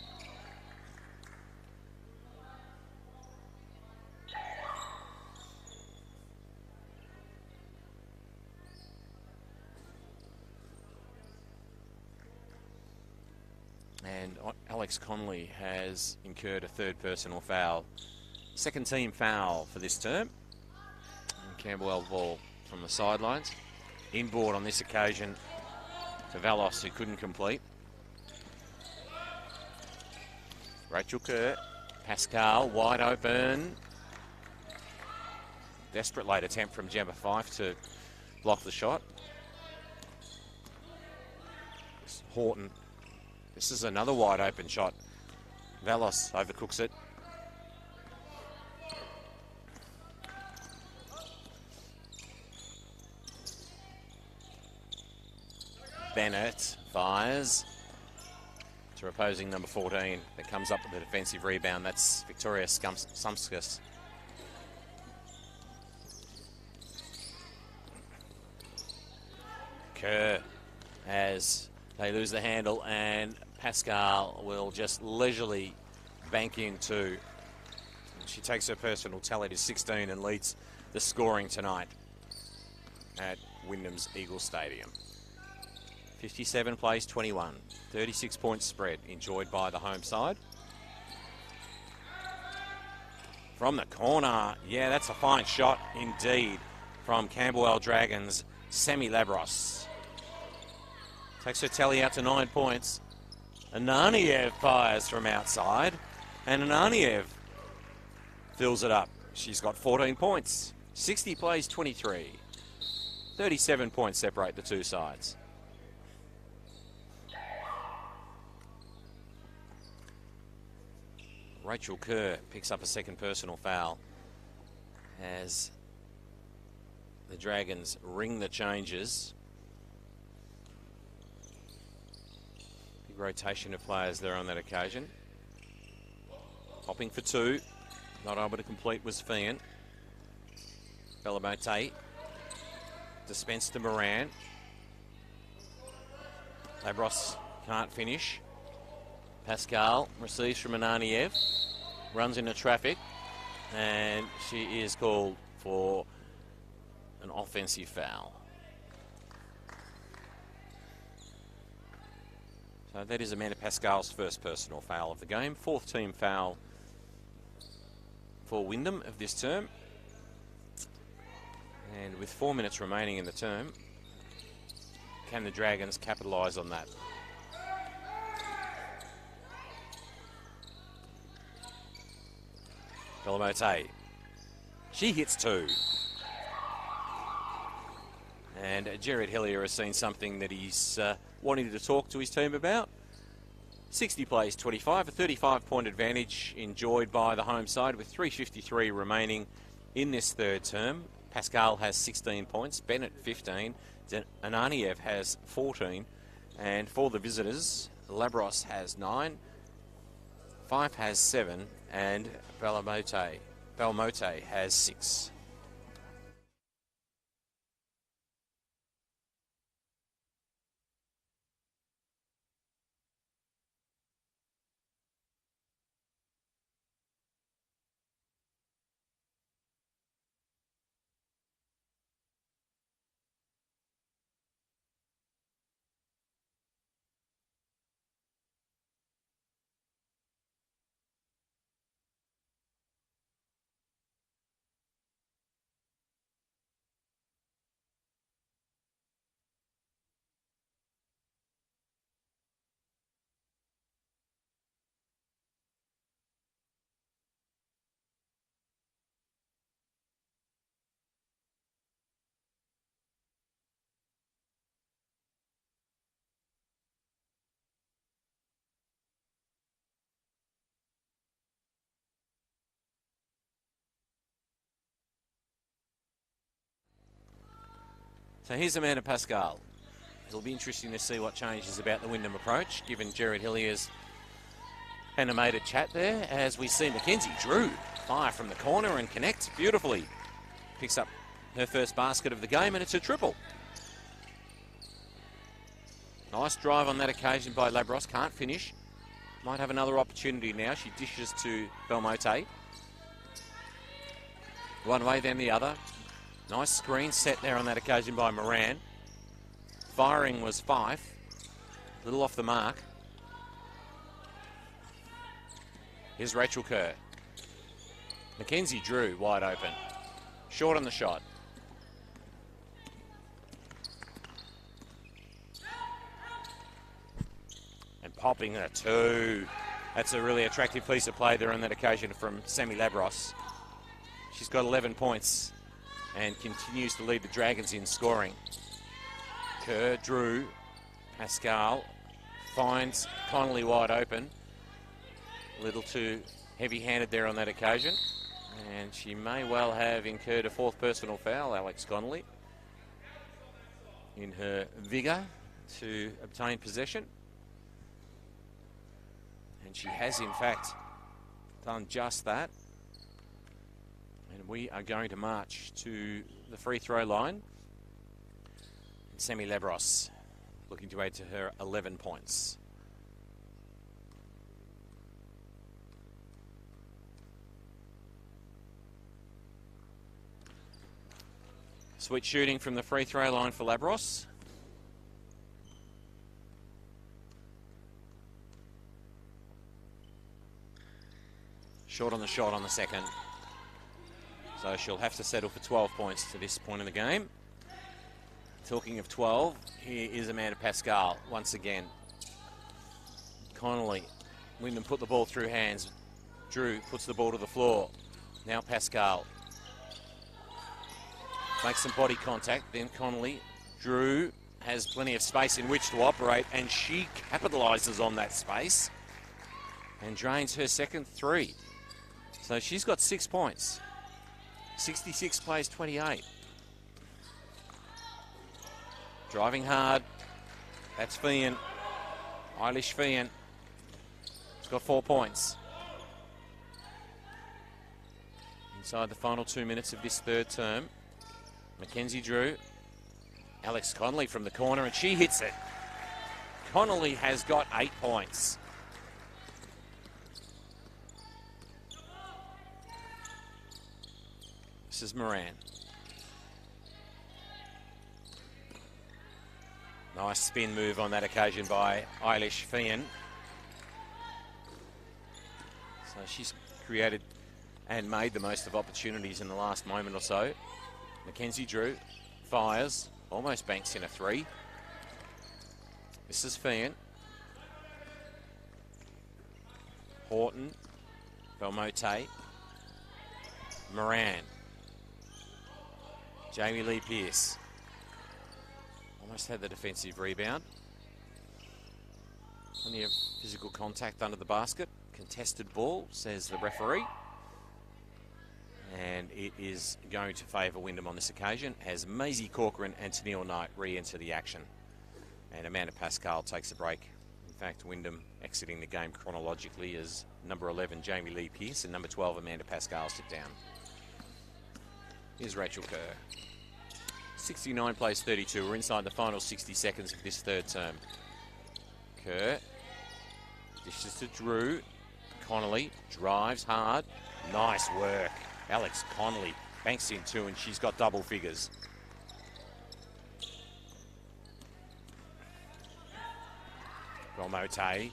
And Alex Connolly has incurred a third personal foul. Second team foul for this term. Camberwell ball from the sidelines. Inboard on this occasion to Valos, who couldn't complete. Rachel Kerr. Pascal wide open. Desperate late attempt from Gemma Fife to block the shot. Horton. This is another wide open shot. Valos overcooks it. Bennett fires to opposing number 14 that comes up with a defensive rebound. That's Victoria Sumskas. Kerr as they lose the handle, and Pascal will just leisurely bank in two. She takes her personal tally to 16 and leads the scoring tonight at Wyndham's Eagle Stadium. 57 plays 21, 36 points spread, enjoyed by the home side. From the corner, yeah, that's a fine shot indeed from Camberwell Dragons, Sammy Labros. Takes her tally out to 9 points. Ananiev fires from outside, and Ananiev fills it up. She's got 14 points, 60 plays 23, 37 points separate the two sides. Rachel Kerr picks up a second personal foul as the Dragons ring the changes. Big rotation of players there on that occasion. Hopping for two. Not able to complete was Fian. Belamote dispensed to Moran. Labros can't finish. Pascal receives from Ananiev, runs into traffic, and she is called for an offensive foul. So that is Amanda Pascal's first personal foul of the game. Fourth team foul for Wyndham of this term. And with 4 minutes remaining in the term, can the Dragons capitalise on that? Belamote. She hits two. And Jared Hillier has seen something that he's wanting to talk to his team about. 60 plays 25, a 35-point advantage enjoyed by the home side with 3:53 remaining in this third term. Pascal has 16 points, Bennett 15, Ananiev has 14, and for the visitors, Labros has 9, Fife has 7, and Belmote has 6. So here's Amanda Pascal. It'll be interesting to see what changes about the Wyndham approach, given Jared Hillier's animated chat there, as we see Mackenzie Drew fire from the corner and connect beautifully. Picks up her first basket of the game, and it's a triple. Nice drive on that occasion by Labros. Can't finish. Might have another opportunity now. She dishes to Belmote. One way, then the other. Nice screen set there on that occasion by Moran. Firing was Fife. A little off the mark. Here's Rachel Kerr. Mackenzie Drew wide open. Short on the shot. And popping a two. That's a really attractive piece of play there on that occasion from Sammy Labros. She's got 11 points and continues to lead the Dragons in scoring. Kerr, Drew, Pascal finds Connolly wide open. A little too heavy-handed there on that occasion. And she may well have incurred a fourth personal foul, Alex Connolly, in her vigour to obtain possession. And she has, in fact, done just that. And we are going to march to the free throw line. And Sammy Labros looking to add to her 11 points. Sweet shooting from the free throw line for Labros. Short on the shot on the second. So she'll have to settle for 12 points to this point in the game. Talking of 12, here is Amanda Pascal once again. Connolly, Wyndham put the ball through hands. Drew puts the ball to the floor. Now Pascal makes some body contact, then Connolly. Drew has plenty of space in which to operate, and she capitalises on that space and drains her second three. So she's got 6 points. 66 plays 28. Driving hard. That's Fian. Eilish Fian. She's got 4 points. Inside the final 2 minutes of this third term. Mackenzie Drew. Alex Connolly from the corner, and she hits it. Connolly has got 8 points. This is Moran. Nice spin move on that occasion by Eilish Fian. So she's created and made the most of opportunities in the last moment or so. Mackenzie Drew fires, almost banks in a 3. This is Fian. Horton, Belmote, Moran, Jamie Lee Pearce. Almost had the defensive rebound. Plenty of physical contact under the basket. Contested ball, says the referee. And it is going to favour Wyndham on this occasion as Maisie Corcoran and Tennille Knight re-enter the action. And Amanda Pascal takes a break. In fact, Wyndham exiting the game chronologically as number 11, Jamie Lee Pearce, and number 12, Amanda Pascal, sit down. Here's Rachel Kerr. 69 plays 32. We're inside the final 60 seconds of this third term. Kerr dishes to Drew. Connolly drives hard. Nice work. Alex Connolly banks in 2, and she's got double figures. Belmote.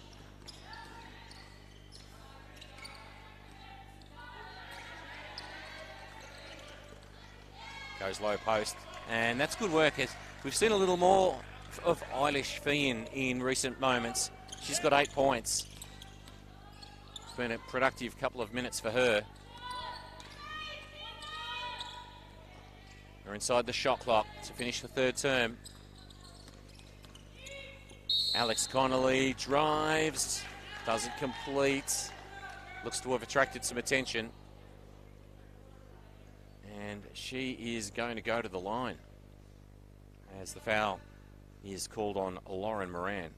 Goes low post. And that's good work. We've seen a little more of Eilish Fian in recent moments. She's got 8 points. It's been a productive couple of minutes for her. We're inside the shot clock to finish the third term. Alex Connolly drives, doesn't complete. Looks to have attracted some attention. And she is going to go to the line as the foul is called on Lauren Moran.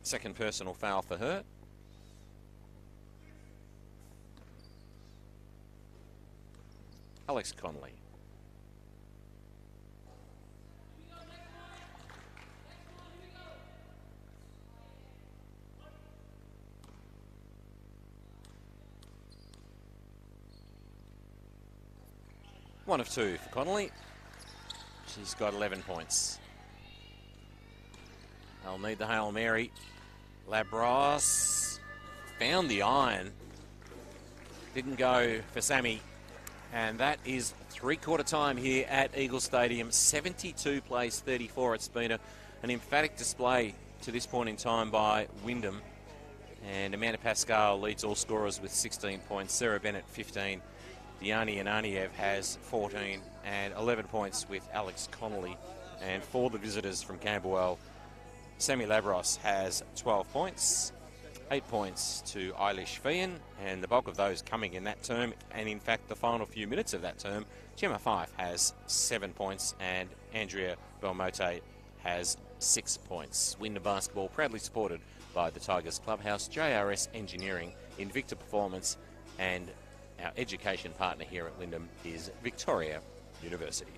Second personal foul for her. Alex Connolly. One of 2 for Connolly. She's got 11 points. They'll need the Hail Mary. Labros found the iron. Didn't go for Sammy. And that is 3/4 time here at Eagle Stadium. 72 plays 34. It's been an emphatic display to this point in time by Wyndham. And Amanda Pascal leads all scorers with 16 points. Sarah Bennett, 15. Diani Ananiev has 14 and 11 points with Alex Connolly. And for the visitors from Camberwell, Sammy Labros has 12 points, 8 points to Eilish Fian, and the bulk of those coming in that term. And in fact, the final few minutes of that term, Gemma Fife has 7 points and Andrea Belmote has 6 points. Wyndham Basketball proudly supported by the Tigers Clubhouse, JRS Engineering, Invicta Performance, and our education partner here at Wyndham is Victoria University.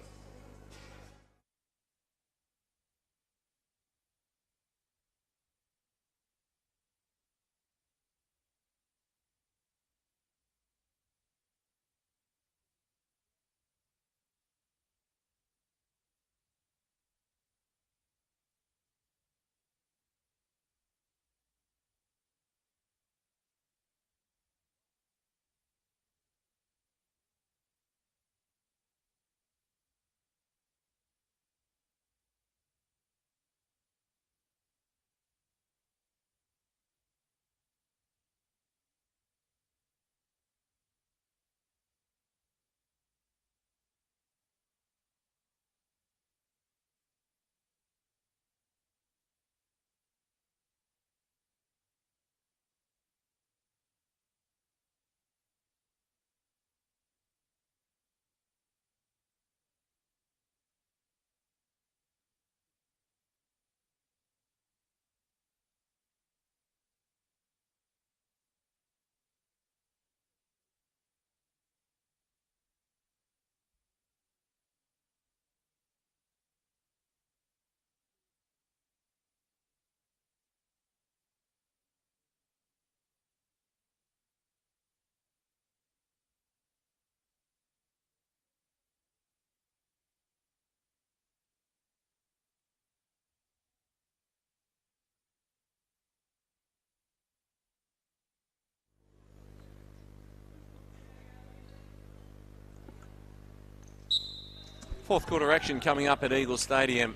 Fourth quarter action coming up at Eagle Stadium,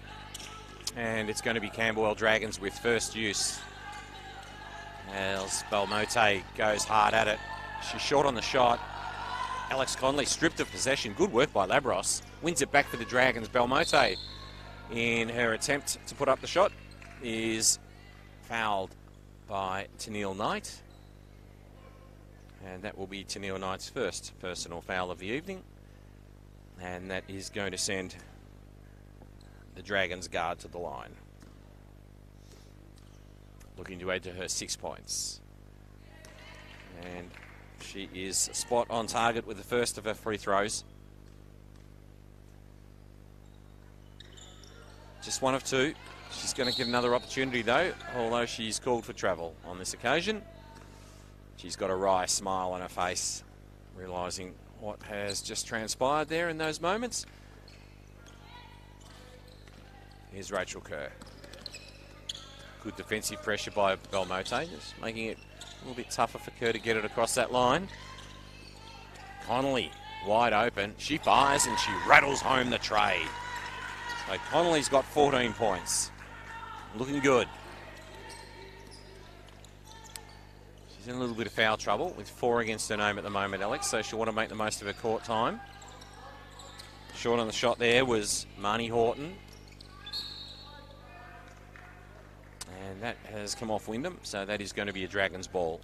and it's going to be Camberwell Dragons with first use. As Belmote goes hard at it. She's short on the shot. Alex Conley stripped of possession. Good work by Labros. Wins it back for the Dragons. Belmote, in her attempt to put up the shot, is fouled by Tennille Knight. And that will be Tennille Knight's first personal foul of the evening. And that is going to send the Dragons guard to the line. Looking to add to her 6 points. And she is spot on target with the first of her free throws. Just one of two. She's going to get another opportunity though, although she's called for travel on this occasion. She's got a wry smile on her face, realising what has just transpired there in those moments. Here's Rachel Kerr. Good defensive pressure by Belmote, just making it a little bit tougher for Kerr to get it across that line. Connolly wide open. She fires and she rattles home the tray. So Connolly's got 14 points. Looking good. She's in a little bit of foul trouble with 4 against her name at the moment, Alex, so she'll want to make the most of her court time. Short on the shot there was Marnie Horton. And that has come off Wyndham, so that is going to be a Dragons ball.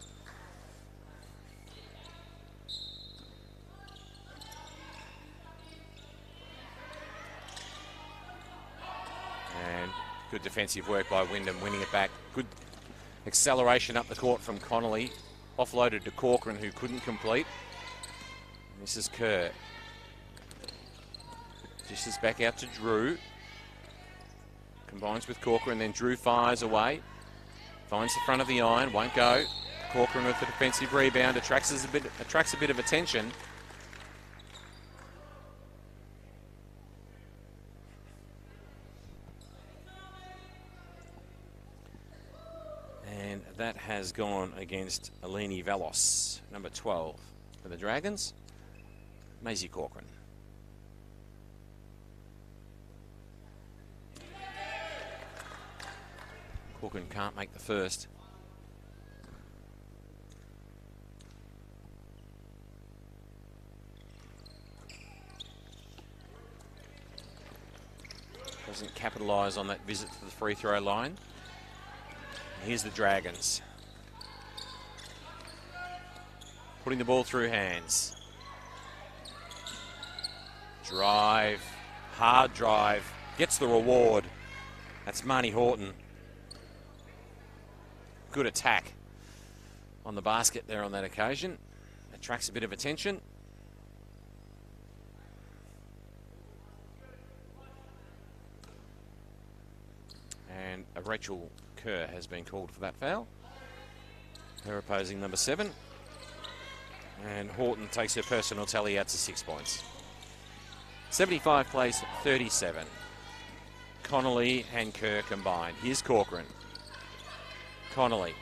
And good defensive work by Wyndham, winning it back. Good acceleration up the court from Connolly. Offloaded to Corcoran, who couldn't complete. And this is Kerr. Dishes back out to Drew. Combines with Corcoran, then Drew fires away. Finds the front of the iron, won't go. Corcoran with the defensive rebound, attracts a bit of attention. And that has gone against Eleni Velos, number 12 for the Dragons. Maisie Corcoran. Corcoran can't make the first. Doesn't capitalise on that visit to the free throw line. Here's the Dragons. Putting the ball through hands. Drive. Hard drive. Gets the reward. That's Marnie Horton. Good attack on the basket there on that occasion. Attracts a bit of attention. And Rachel Kerr has been called for that foul. Her opposing number 7. And Horton takes her personal tally out to 6 points. 75 plays 37. Connolly and Kerr combined. Here's Corcoran. Connolly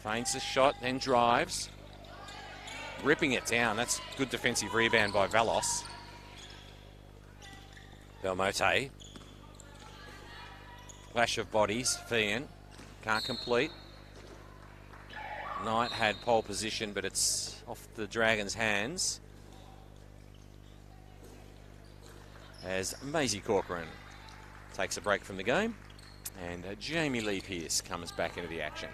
feints a shot, then drives. Ripping it down. That's good defensive rebound by Velos. Belmote. Clash of bodies. Fian can't complete. Knight had pole position, but it's off the Dragons' hands. As Maisie Corcoran takes a break from the game. And Jamie Lee Pearce comes back into the action.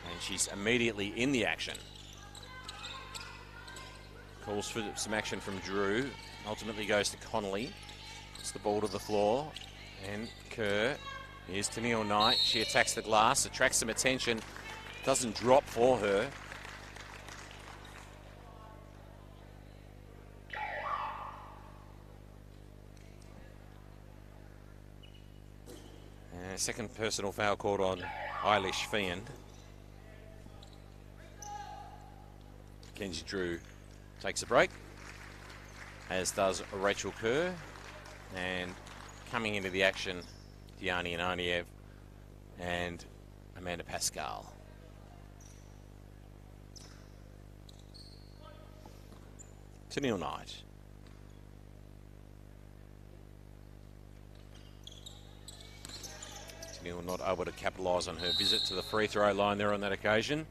And she's immediately in the action. Calls for some action from Drew. Ultimately goes to Connolly. It's the ball to the floor. And Kerr. Here's Tennille Knight. She attacks the glass, attracts some attention. Doesn't drop for her. Second personal foul called on Eilish Fian. Kenzie Drew takes a break, as does Rachel Kerr. And coming into the action, Diani Ananiev and Amanda Pascal. to Neil Knight. Neil not able to capitalise on her visit to the free throw line there on that occasion.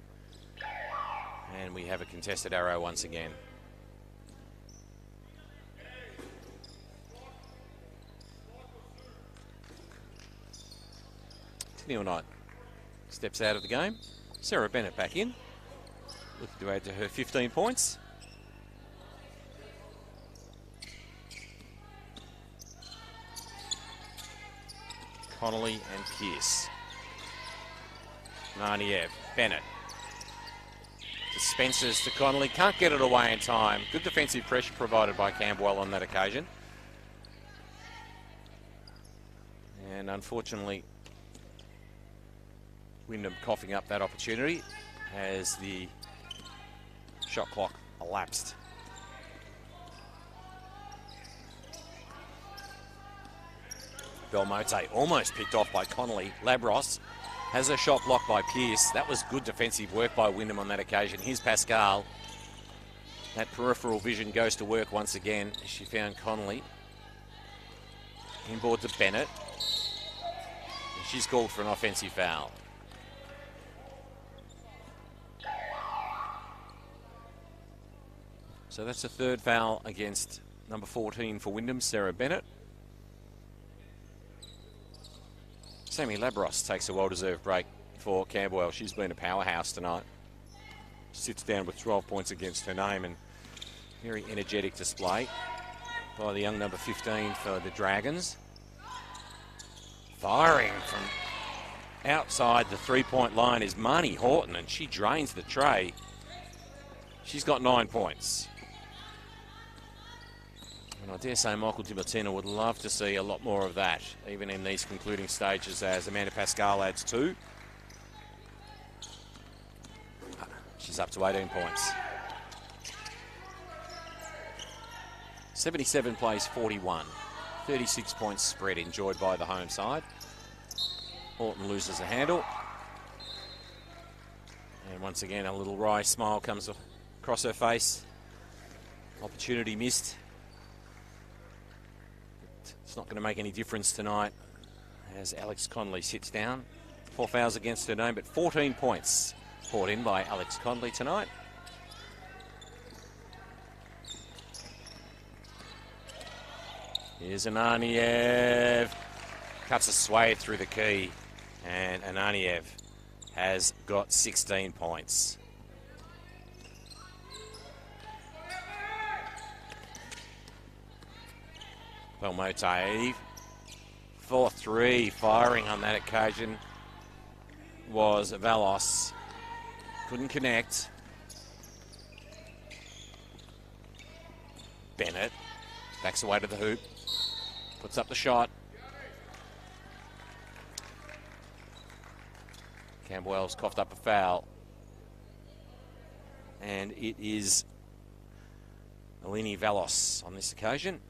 And we have a contested arrow once again. Neil Knight steps out of the game. Sarah Bennett back in, looking to add to her 15 points. Connolly and Pearce. Narniev, Bennett. Dispenses to Connolly, can't get it away in time. Good defensive pressure provided by Camberwell on that occasion. And unfortunately, Wyndham coughing up that opportunity as the shot clock elapsed. Belmonte almost picked off by Connolly. Labros has a shot blocked by Pearce. That was good defensive work by Wyndham on that occasion. Here's Pascal. That peripheral vision goes to work once again. She found Connolly. Inboard to Bennett. And she's called for an offensive foul. So that's a third foul against number 14 for Wyndham, Sarah Bennett. Sammy Labros takes a well-deserved break for Camberwell. She's been a powerhouse tonight. Sits down with 12 points against her name, and very energetic display by the young number 15 for the Dragons. Firing from outside the three-point line is Marnie Horton, and she drains the tray. She's got 9 points. And I dare say Michael Dimartino would love to see a lot more of that, even in these concluding stages, as Amanda Pascal adds 2. She's up to 18 points. 77 plays 41. 36 points spread enjoyed by the home side. Horton loses a handle. And once again, a little wry smile comes across her face. Opportunity missed. It's not going to make any difference tonight as Alex Connolly sits down. 4 fouls against her name, but 14 points poured in by Alex Connolly tonight. Here's Ananiev. Cuts a swathe through the key, and Ananiev has got 16 points. Belmonte, 4-3, firing on that occasion was Valos. Couldn't connect. Bennett backs away to the hoop, puts up the shot. Camberwell's coughed up a foul. And it is Eleni Valos on this occasion,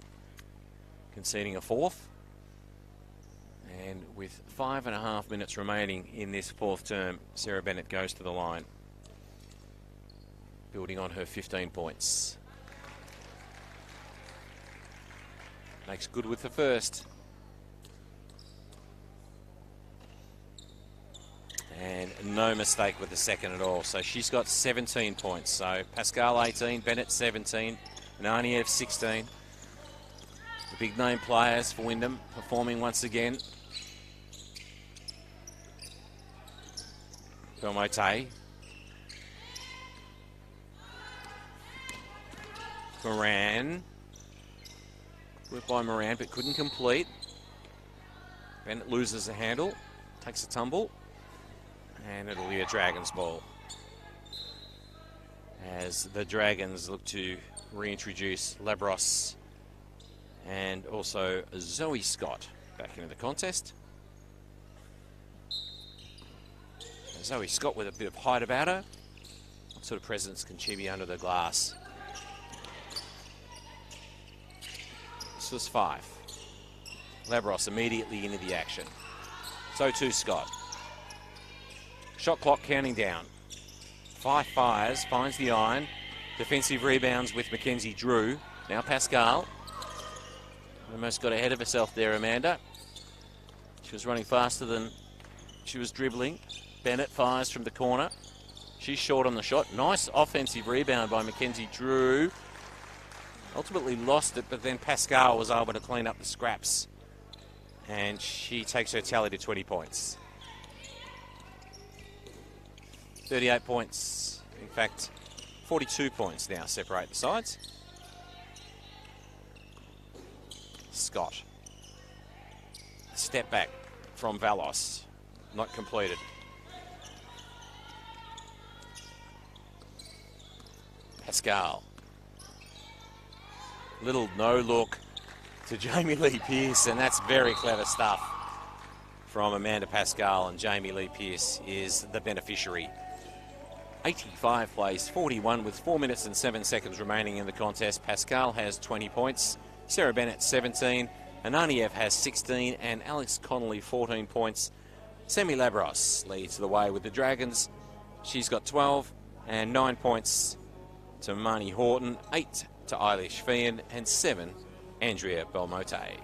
conceding a fourth. And with 5.5 minutes remaining in this fourth term, Sarah Bennett goes to the line, building on her 15 points. Makes good with the first. And no mistake with the second at all. So she's got 17 points. So Pascal 18, Bennett 17, Narniev 16. The big name players for Wyndham performing once again. Belmonte. Moran. Worked by Moran, but couldn't complete. Bennett loses a handle, takes a tumble, and it'll be a Dragons ball as the Dragons look to reintroduce Labros and also Zoe Scott back into the contest. Zoe Scott with a bit of height about her. What sort of presence can she be under the glass? This was 5. Labros immediately into the action. So too Scott. Shot clock counting down. 5 fires, finds the iron. defensive rebounds with Mackenzie Drew. Now Pascal. Almost got ahead of herself there, Amanda. She was running faster than she was dribbling. Bennett fires from the corner. She's short on the shot. Nice offensive rebound by Mackenzie Drew. Ultimately lost it, but then Pascal was able to clean up the scraps. And she takes her tally to 20 points. 38 points. In fact, 42 points now separate the sides. Scott. Step back from Valos. Not completed. Pascal. Little no look to Jamie Lee Pearce, and that's very clever stuff from Amanda Pascal, and Jamie Lee Pearce is the beneficiary. 85 plays 41 with 4 minutes and 7 seconds remaining in the contest. Pascal has 20 points, Sarah Bennett 17, Ananiev has 16, and Alex Connolly 14 points. Semi Labros leads the way with the Dragons. She's got 12 and 9 points to Marnie Horton, 8 to Eilish Fian, and 7 Andrea Belmote.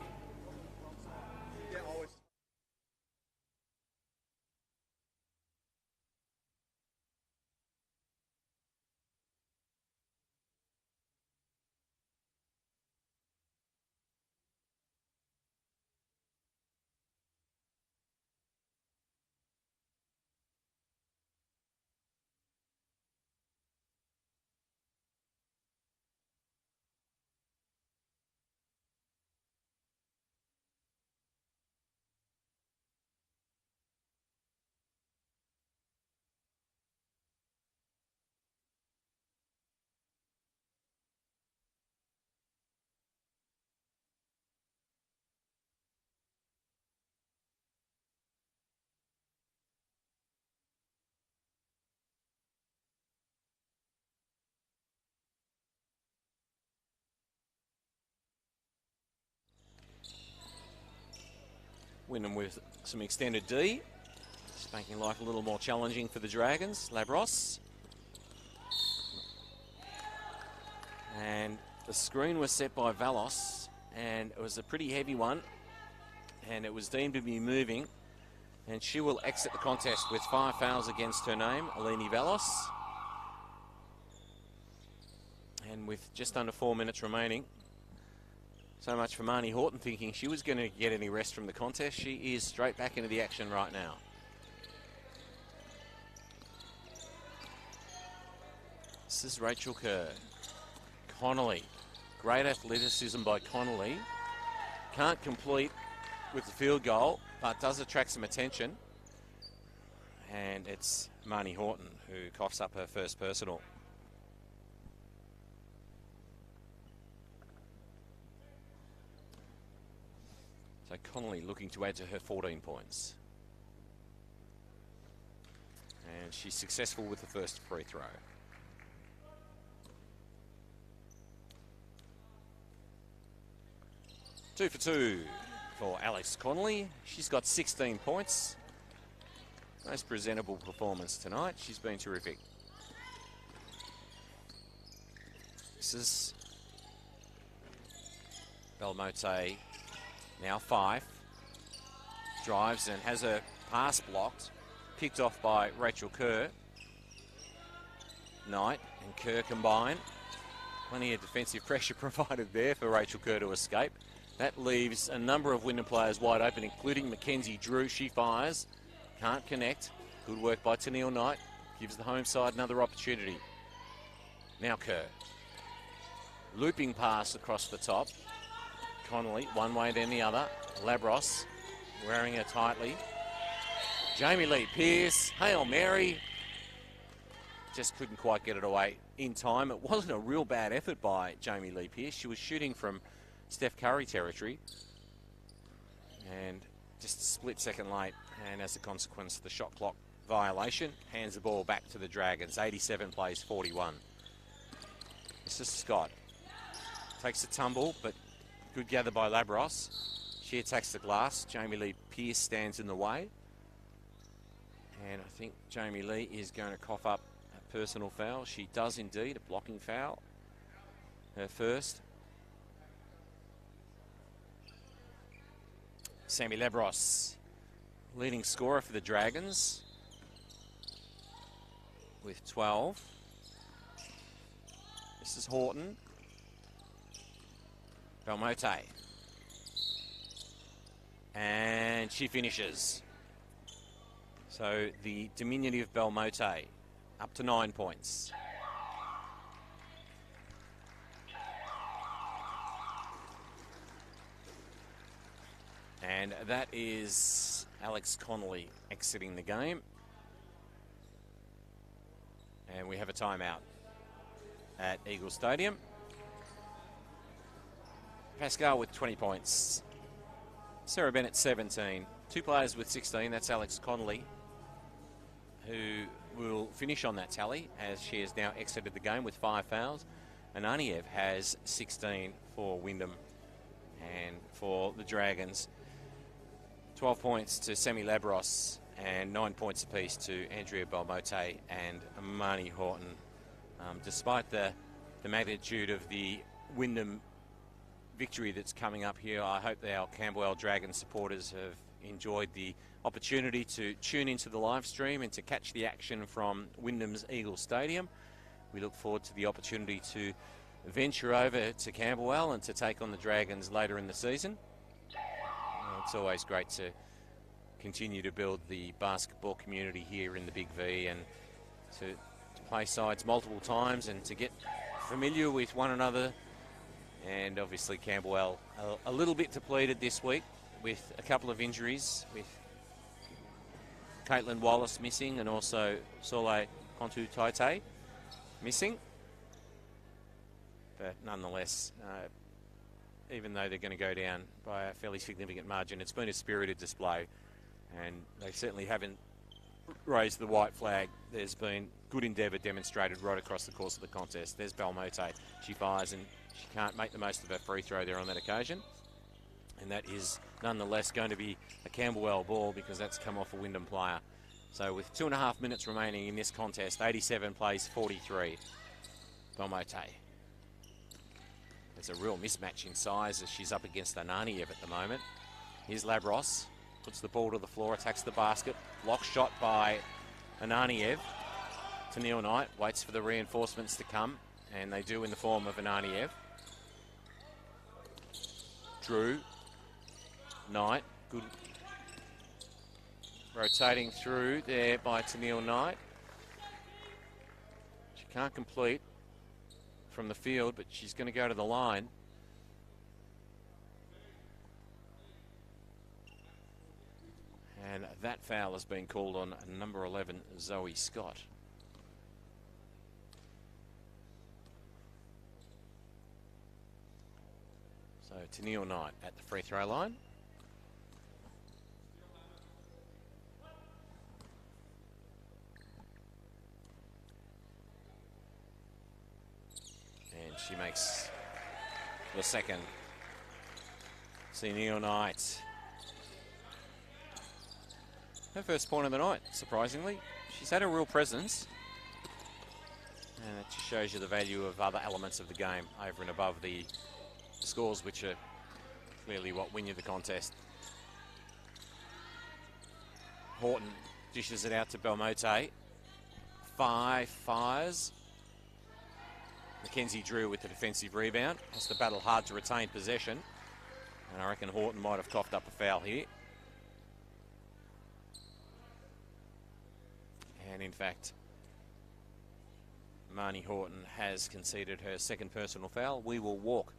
Wyndham with some extended D. Just making life a little more challenging for the Dragons. Labros. And the screen was set by Valos, and it was a pretty heavy one, and it was deemed to be moving, and she will exit the contest with 5 fouls against her name, Eleni Valos. And with just under 4 minutes remaining, so much for Marnie Horton thinking she was going to get any rest from the contest. She is straight back into the action right now. This is Rachel Kerr. Connolly. Great athleticism by Connolly. Can't complete with the field goal, but does attract some attention. And it's Marnie Horton who coughs up her first personal. So Connolly looking to add to her 14 points. And she's successful with the first free throw. Two for two for Alex Connolly. She's got 16 points. Most presentable performance tonight. She's been terrific. This is Belmote. Now 5. Drives and has a pass blocked. Picked off by Rachel Kerr. Knight and Kerr combine. Plenty of defensive pressure provided there for Rachel Kerr to escape. That leaves a number of Wyndham players wide open, including Mackenzie Drew. She fires. Can't connect. Good work by Tennille Knight. Gives the home side another opportunity. Now Kerr. Looping pass across the top. Connolly, one way then the other. Labros, wearing her tightly. Jamie Lee Pearce, Hail Mary. Just couldn't quite get it away in time. It wasn't a real bad effort by Jamie Lee Pearce. She was shooting from Steph Curry territory. And just a split second late. And as a consequence, the shot clock violation hands the ball back to the Dragons. 87 plays 41. This is Scott. Takes a tumble, but good gather by Labros. She attacks the glass. Jamie Lee Pearce stands in the way. And I think Jamie Lee is going to cough up personal foul. She does indeed, a blocking foul. Her first. Sammy Labros, leading scorer for the Dragons with 12. This is Horton. Belmote. And she finishes. So the diminutive Belmote up to 9 points. And that is Alex Connolly exiting the game. And we have a timeout at Eagle Stadium. Pascal with 20 points. Sarah Bennett 17. Two players with 16. That's Alex Connolly, who will finish on that tally as she has now exited the game with 5 fouls. And Aniev has 16 for Wyndham. And for the Dragons, 12 points to Sammy Labros and 9 points apiece to Andrea Belmote and Marnie Horton. Despite the magnitude of the Wyndham victory that's coming up here, I hope that our Camberwell Dragons supporters have enjoyed the opportunity to tune into the live stream and to catch the action from Wyndham's Eagle Stadium. We look forward to the opportunity to venture over to Camberwell and to take on the Dragons later in the season. It's always great to continue to build the basketball community here in the Big V and to play sides multiple times and to get familiar with one another. And obviously Camberwell a little bit depleted this week with a couple of injuries, with Caitlin Wallace missing and also Soleil Kontu-Taite missing. But nonetheless, even though they're going to go down by a fairly significant margin, it's been a spirited display, and they certainly haven't raised the white flag. There's been good endeavour demonstrated right across the course of the contest. There's Belmote. She fires and she can't make the most of her free throw there on that occasion. And that is nonetheless going to be a Camberwell ball because that's come off a Wyndham player. So with 2.5 minutes remaining in this contest, 87 plays 43. Belmote. There's a real mismatch in size as she's up against Ananiev at the moment. Here's Labros, puts the ball to the floor, attacks the basket. Block shot by Ananiev. Tennille Knight waits for the reinforcements to come, and they do in the form of Ananiev. Drew, Knight, good rotating through there by Tennille Knight. She can't complete from the field, but she's going to go to the line. And that foul has been called on number 11, Zoe Scott. So Tennille Knight at the free throw line. And she makes the second. Tennille Knight. Her first point of the night, surprisingly. She's had a real presence. And it just shows you the value of other elements of the game over and above the scores, which are clearly what win you the contest. Horton dishes it out to Belmote. 5 fires. Mackenzie Drew with the defensive rebound. Has to battle hard to retain possession. And I reckon Horton might have coughed up a foul here. And in fact, Marnie Horton has conceded her second personal foul. We will walk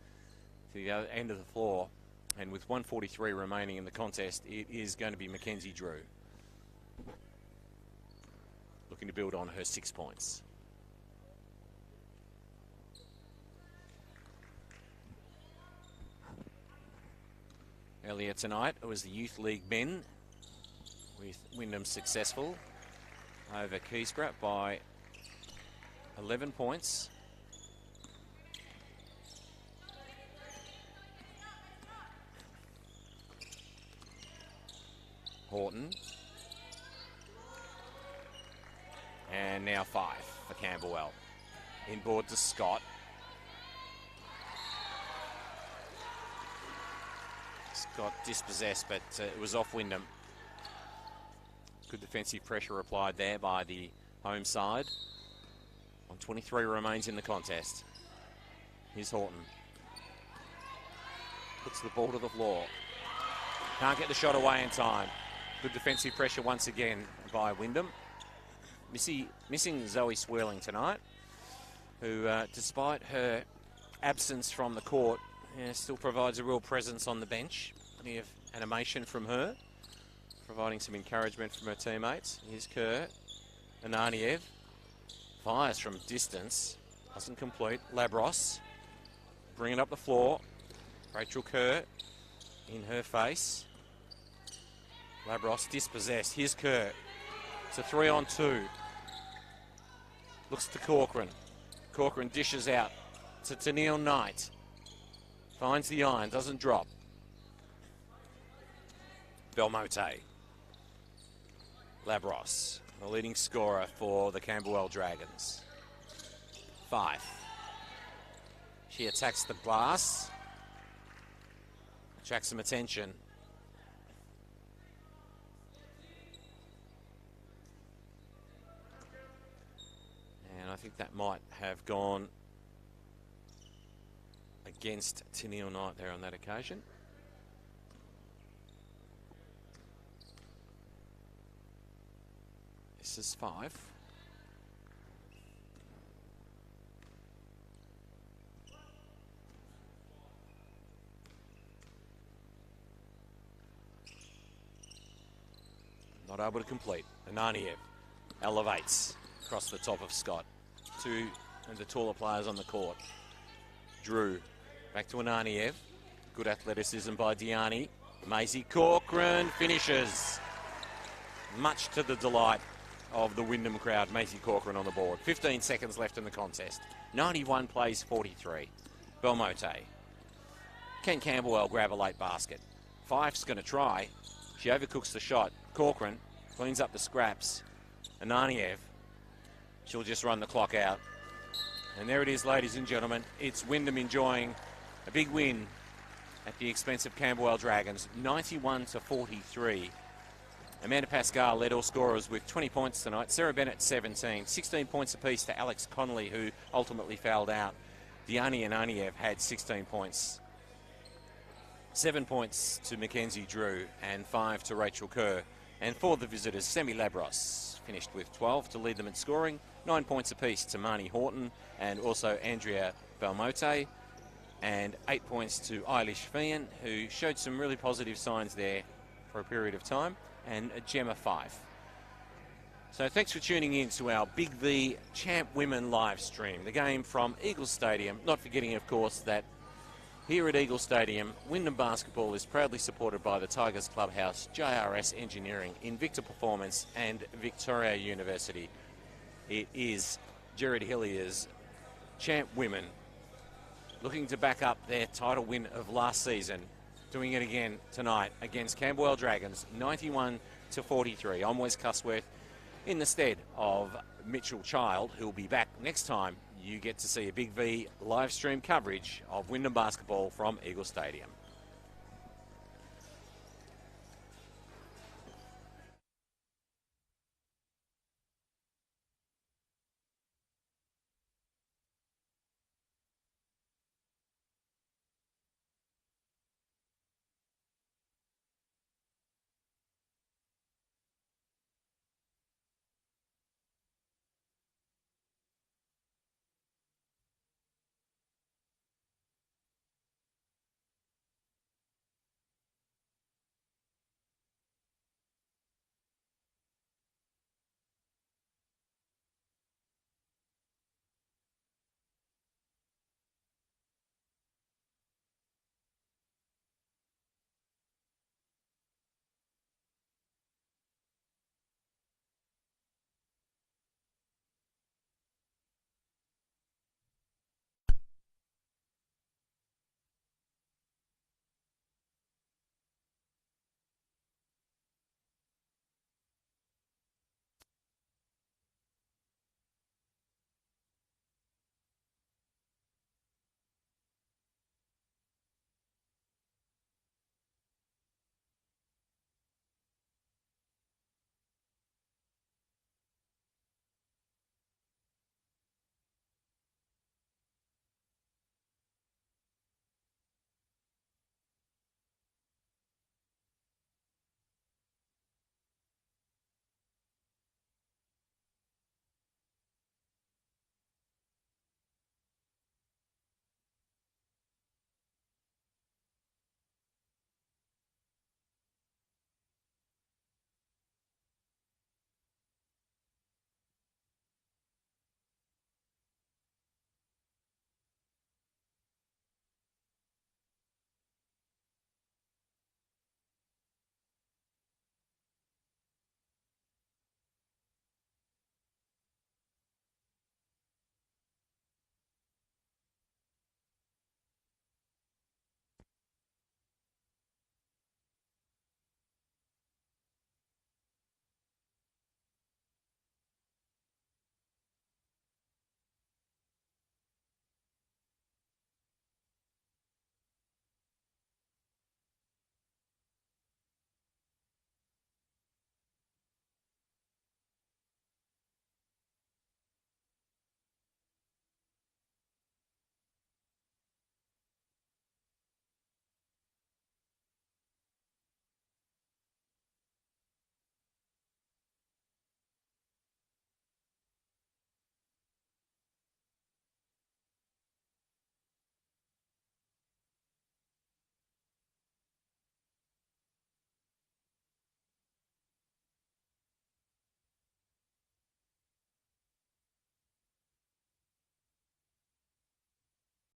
to the other end of the floor. And with 1:43 remaining in the contest, it is going to be Mackenzie Drew, looking to build on her 6 points. Earlier tonight, it was the Youth League men, with Wyndham successful over Keysborough by 11 points. Horton. And now 5 for Camberwell. Inboard to Scott. Scott dispossessed, but it was off Wyndham. Good defensive pressure applied there by the home side. 1:23 remains in the contest. Here's Horton. Puts the ball to the floor. Can't get the shot away in time. Good defensive pressure once again by Wyndham. Missing Zoe Swirling tonight, who, despite her absence from the court, still provides a real presence on the bench. Plenty of animation from her, providing some encouragement from her teammates. Here's Kerr. Ananiev fires from distance. Doesn't complete. Labros bringing it up the floor. Rachel Kerr in her face. Labros dispossessed. Here's Kerr. It's a 3-on-2. Looks to Corcoran. Corcoran dishes out to Tennille Knight. Finds the iron, doesn't drop. Belmote. Labros, the leading scorer for the Camberwell Dragons. 5. She attacks the glass. Attracts some attention. And I think that might have gone against Tennille Knight there on that occasion. This is 5. Not able to complete. Ananiev elevates across the top of Scott. 2 of the taller players on the court. Drew back to Ananiev. Good athleticism by Diani. Maisie Corcoran finishes. Much to the delight of the Wyndham crowd. Maisie Corcoran on the board. 15 seconds left in the contest. 91 plays 43. Belmote. Can Camberwell grab a late basket? Fife's going to try. She overcooks the shot. Corcoran cleans up the scraps. Ananiev, she'll just run the clock out. And there it is, ladies and gentlemen. It's Wyndham enjoying a big win at the expense of Camberwell Dragons. 91-43. Amanda Pascal led all scorers with 20 points tonight. Sarah Bennett, 17. 16 points apiece to Alex Connolly, who ultimately fouled out. Diani Ananiev had 16 points. 7 points to Mackenzie Drew and 5 to Rachel Kerr. And for the visitors, Semi Labros finished with 12 to lead them in scoring. 9 points apiece to Marnie Horton and also Andrea Belmote. And 8 points to Eilish Fian, who showed some really positive signs there for a period of time. And Gemma 5. So thanks for tuning in to our BigV Champ Women live stream. The game from Eagle Stadium. Not forgetting, of course, that here at Eagle Stadium, Wyndham Basketball is proudly supported by the Tigers Clubhouse, JRS Engineering, Invicta Performance and Victoria University. It is Jared Hillier's Champ Women looking to back up their title win of last season, doing it again tonight against Camberwell Dragons, 91-43. I'm Wes Cusworth in the stead of Mitchell Child, who will be back next time you get to see a BigV live stream coverage of Wyndham Basketball from Eagle Stadium.